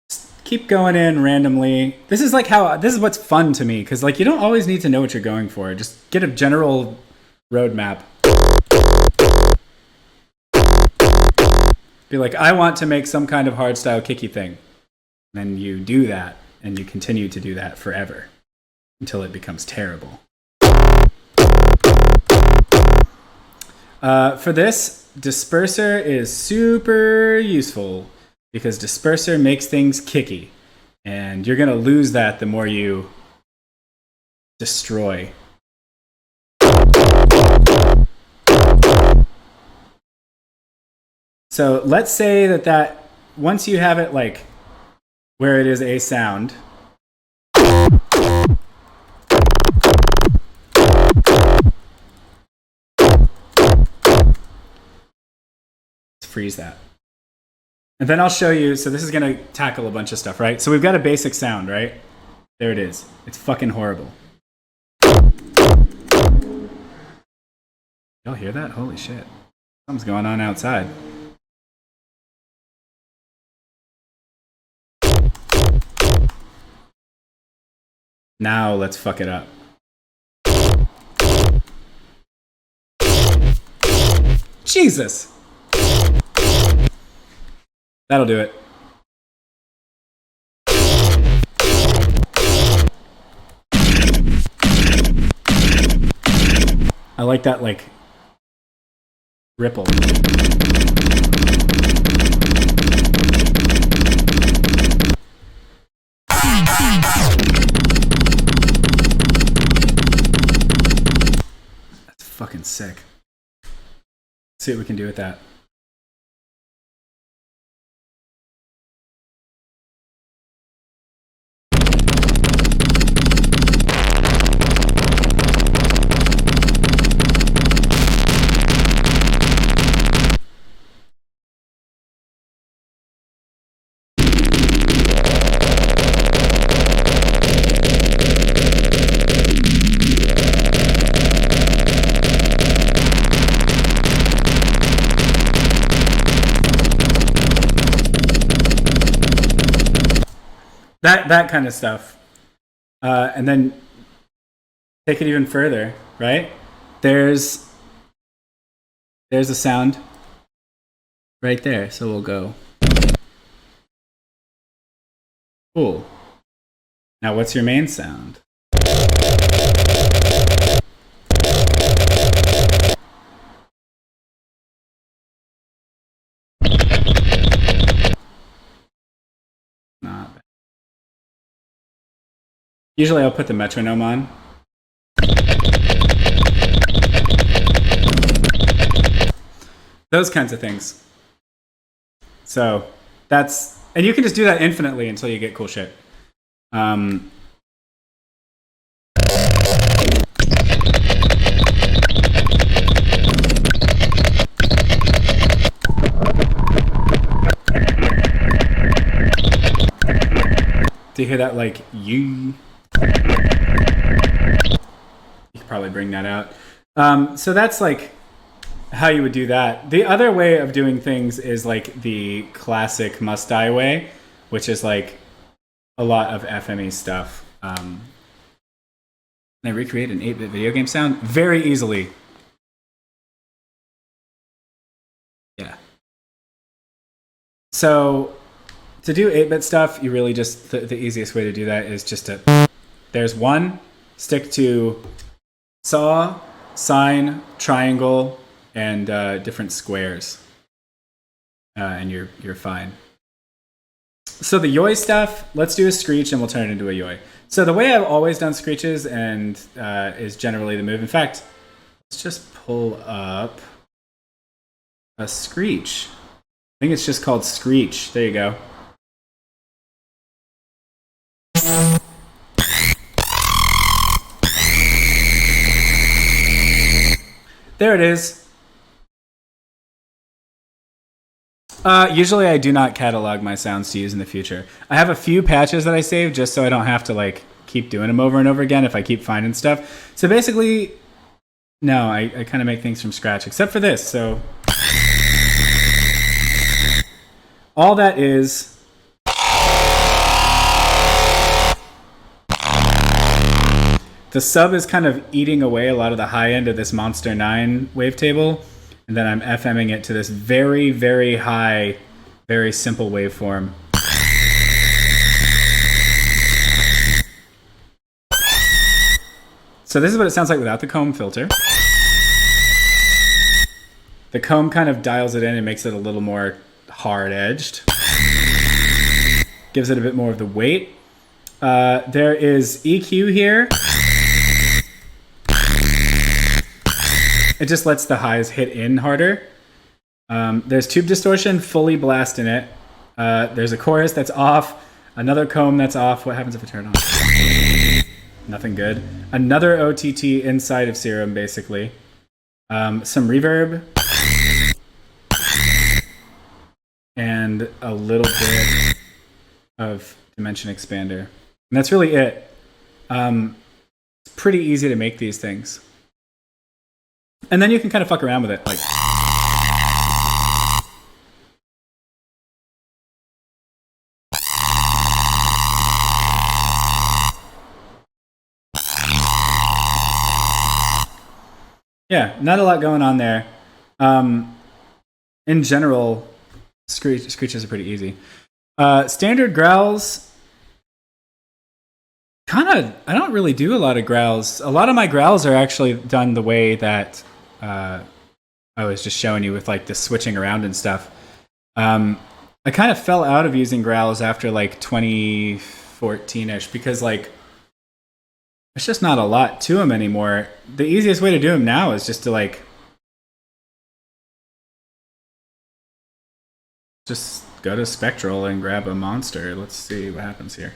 Just keep going in randomly. This is what's fun to me, because like you don't always need to know what you're going for. Just get a general roadmap. Be like, I want to make some kind of hardstyle kicky thing. Then you do that, and you continue to do that forever until it becomes terrible. For this, disperser is super useful because disperser makes things kicky. And you're going to lose that the more you destroy. So let's say that once you have it like where it is a sound, let's freeze that. And then I'll show you, so this is gonna tackle a bunch of stuff, right? So we've got a basic sound, right? There it is. It's fucking horrible. Y'all hear that? Holy shit. Something's going on outside. Now let's fuck it up. Jesus! That'll do it. I like that, like, ripple. That's fucking sick. Let's see what we can do with that. That kind of stuff. And then take it even further, right? There's a sound. right there. So we'll go. Cool. Now what's your main sound? Not bad. Usually I'll put the metronome on. Those kinds of things. So that's, and you can just do that infinitely until you get cool shit. Do you hear that, like, you could probably bring that out. So that's like how you would do that. The other way of doing things is like the classic Must Die way, which is like a lot of FME stuff. Can I recreate an 8-bit video game sound? Very easily. Yeah. So to do 8-bit stuff, you really just, the easiest way to do that is just to, there's one, stick to saw, sine, triangle, and different squares. And you're fine. So the yoi stuff, let's do a screech and we'll turn it into a yoi. So the way I've always done screeches and is generally the move. In fact, let's just pull up a screech. I think it's just called screech. There you go. There it is. Usually I do not catalog my sounds to use in the future. I have a few patches that I save just so I don't have to like keep doing them over and over again if I keep finding stuff. So basically, no, I kind of make things from scratch, except for this. So all that is the sub is kind of eating away a lot of the high end of this Monster 9 wavetable. And then I'm FMing it to this very, very high, very simple waveform. So this is what it sounds like without the comb filter. The comb kind of dials it in and makes it a little more hard-edged. Gives it a bit more of the weight. There is EQ here. It just lets the highs hit in harder. There's tube distortion, fully blast in it. There's a chorus that's off. Another comb that's off. What happens if I turn it on? Nothing good. Another OTT inside of Serum, basically. Some reverb. And a little bit of dimension expander. And that's really it. It's pretty easy to make these things. And then you can kind of fuck around with it. Like, yeah, not a lot going on there. In general, screeches are pretty easy. Standard growls, kind of, I don't really do a lot of growls. A lot of my growls are actually done the way that I was just showing you with like the switching around and stuff. I kind of fell out of using growls after like 2014-ish because like there's just not a lot to them anymore. The easiest way to do them now is just to like just go to Spectral and grab a monster. Let's see what happens here.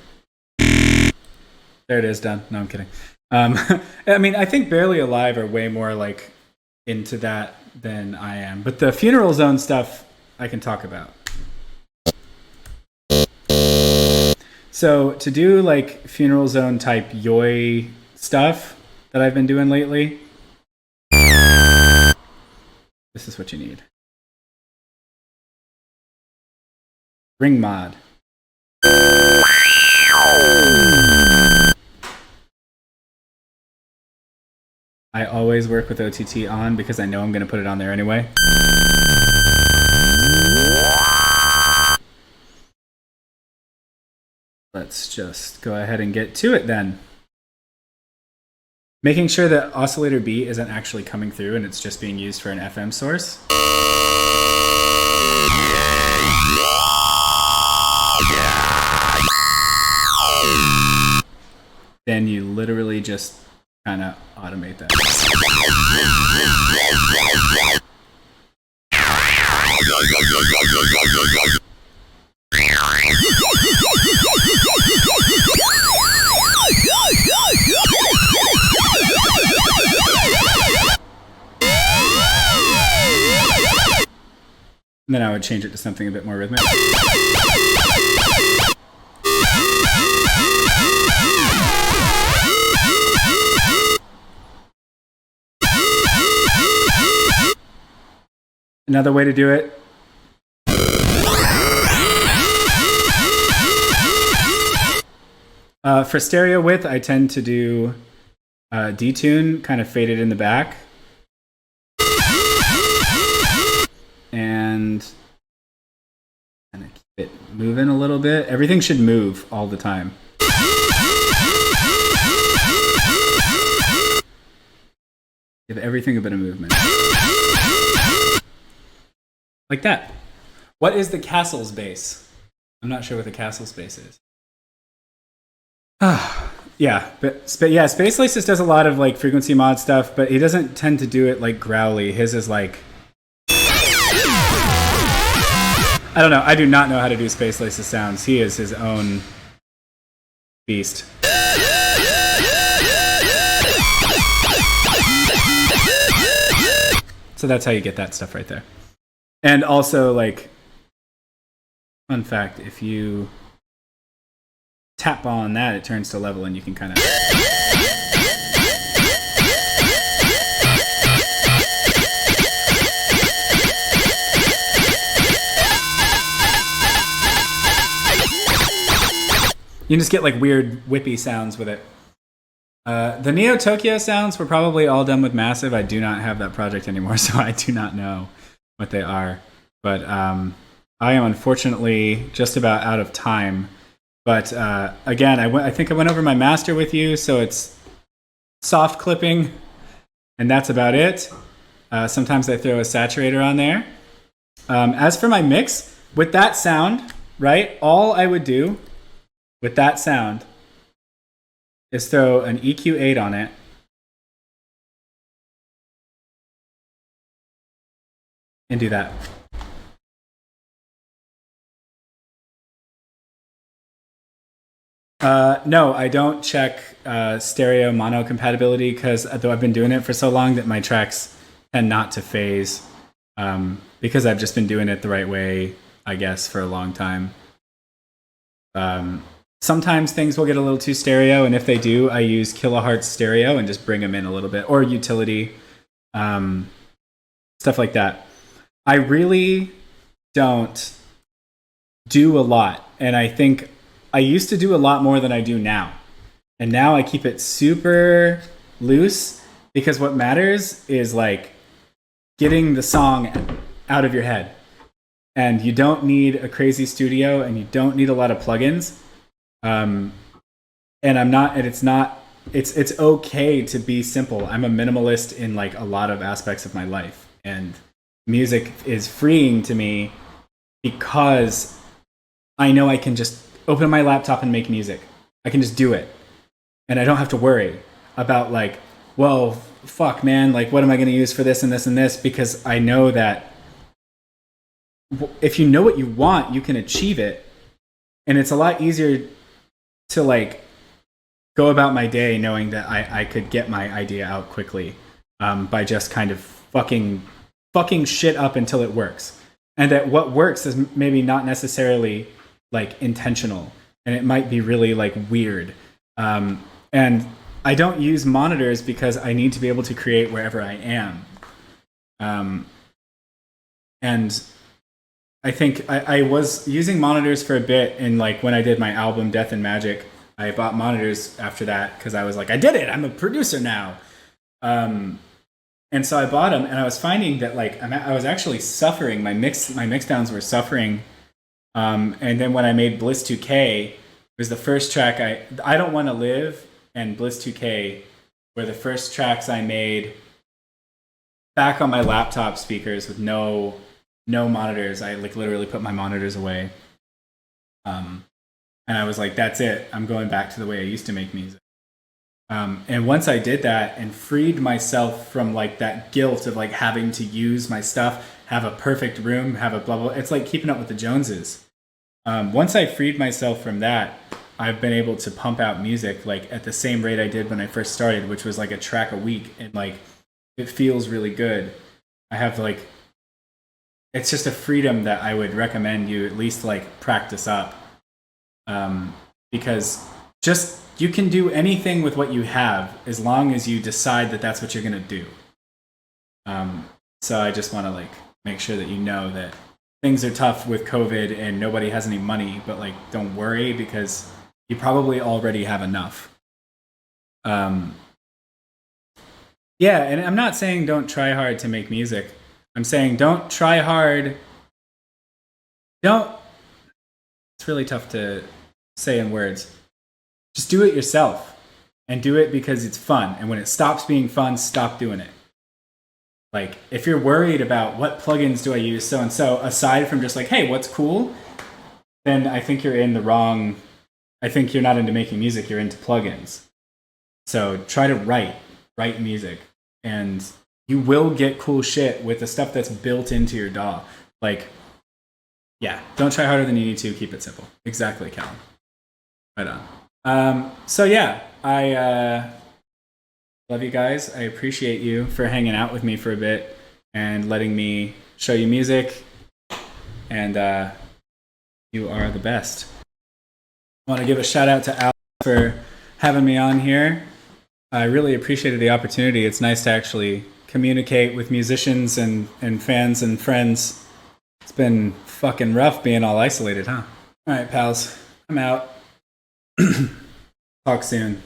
There it is, done. No, I'm kidding. I mean, I think Barely Alive are way more like into that than I am. But the Funeral Zone stuff I can talk about. So to do like Funeral Zone type yoi stuff that I've been doing lately, this is what you need. Ring mod. I always work with OTT on because I know I'm going to put it on there anyway. let's just go ahead and get to it then. Making sure that oscillator B isn't actually coming through and it's just being used for an FM source. Then you literally just kind of automate that. And then I would change it to something a bit more rhythmic. Another way to do it. For stereo width, I tend to do detune, kind of faded in the back. And kind of keep it moving a little bit. Everything should move all the time. Give everything a bit of movement. Like that. What is the Castles bass? I'm not sure what the Castles bass is. Yeah, but yeah, Space Laces does a lot of like frequency mod stuff, but he doesn't tend to do it like growly. His is like, I don't know. I do not know how to do Space Laces sounds. He is his own beast. So that's how you get that stuff right there. And also, like, fun fact, if you tap on that, it turns to level and you can kind of... You can just get like weird whippy sounds with it. The Neo Tokyo sounds were probably all done with Massive. I do not have that project anymore, so I do not know what they are. But I am unfortunately just about out of time. But again, I think I went over my master with you, so it's soft clipping, and that's about it. Sometimes I throw a saturator on there. As for my mix, with that sound, right, all I would do with that sound is throw an EQ8 on it. And do that. No, I don't check stereo mono compatibility because though I've been doing it for so long that my tracks tend not to phase because I've just been doing it the right way, I guess, for a long time. Sometimes things will get a little too stereo, and if they do, I use kilohertz stereo and just bring them in a little bit, or utility, stuff like that. I really don't do a lot, and I think I used to do a lot more than I do now. And now I keep it super loose because what matters is like getting the song out of your head. And you don't need a crazy studio and you don't need a lot of plugins. And it's okay to be simple. I'm a minimalist in like a lot of aspects of my life, and music is freeing to me because I know I can just open my laptop and make music. I can just do it. And I don't have to worry about like, well, fuck man, like what am I going to use for this and this and this? Because I know that if you know what you want, you can achieve it. And it's a lot easier to like go about my day knowing that I could get my idea out quickly by just kind of fucking shit up until it works. And that what works is maybe not necessarily like intentional, and it might be really like weird. And I don't use monitors because I need to be able to create wherever I am. And I think I was using monitors for a bit, and like when I did my album Death and Magic, I bought monitors after that because I was like, I did it, I'm a producer now. And so I bought them, and I was finding that like I was actually suffering. My mix downs were suffering. And then when I made Bliss 2K, was the first track I Don't Want to Live and Bliss 2K were the first tracks I made back on my laptop speakers with no monitors. I like literally put my monitors away. And I was like, that's it. I'm going back to the way I used to make music. And once I did that and freed myself from like that guilt of like having to use my stuff, have a perfect room, have a blah, blah, it's like keeping up with the Joneses. Once I freed myself from that, I've been able to pump out music like at the same rate I did when I first started, which was like a track a week. And like, it feels really good. I have like, it's just a freedom that I would recommend you at least like practice up. Because just, you can do anything with what you have as long as you decide that that's what you're going to do. So I just want to like make sure that you know that things are tough with COVID and nobody has any money, but like, don't worry because you probably already have enough. Yeah. And I'm not saying don't try hard to make music. I'm saying don't try hard. It's really tough to say in words. Just do it yourself and do it because it's fun. And when it stops being fun, stop doing it. Like, if you're worried about what plugins do I use, so and so, aside from just like, hey, what's cool? Then I think you're in the wrong. I think you're not into making music, you're into plugins. So try to write music. And you will get cool shit with the stuff that's built into your DAW. Like, yeah, don't try harder than you need to, keep it simple. Exactly, Callum. Right on. So yeah, I love you guys. I appreciate you for hanging out with me for a bit and letting me show you music. And you are the best. I want to give a shout out to Al for having me on here. I really appreciated the opportunity. It's nice to actually communicate with musicians and fans and friends. It's been fucking rough being all isolated, huh? All right, pals. I'm out. Talk soon.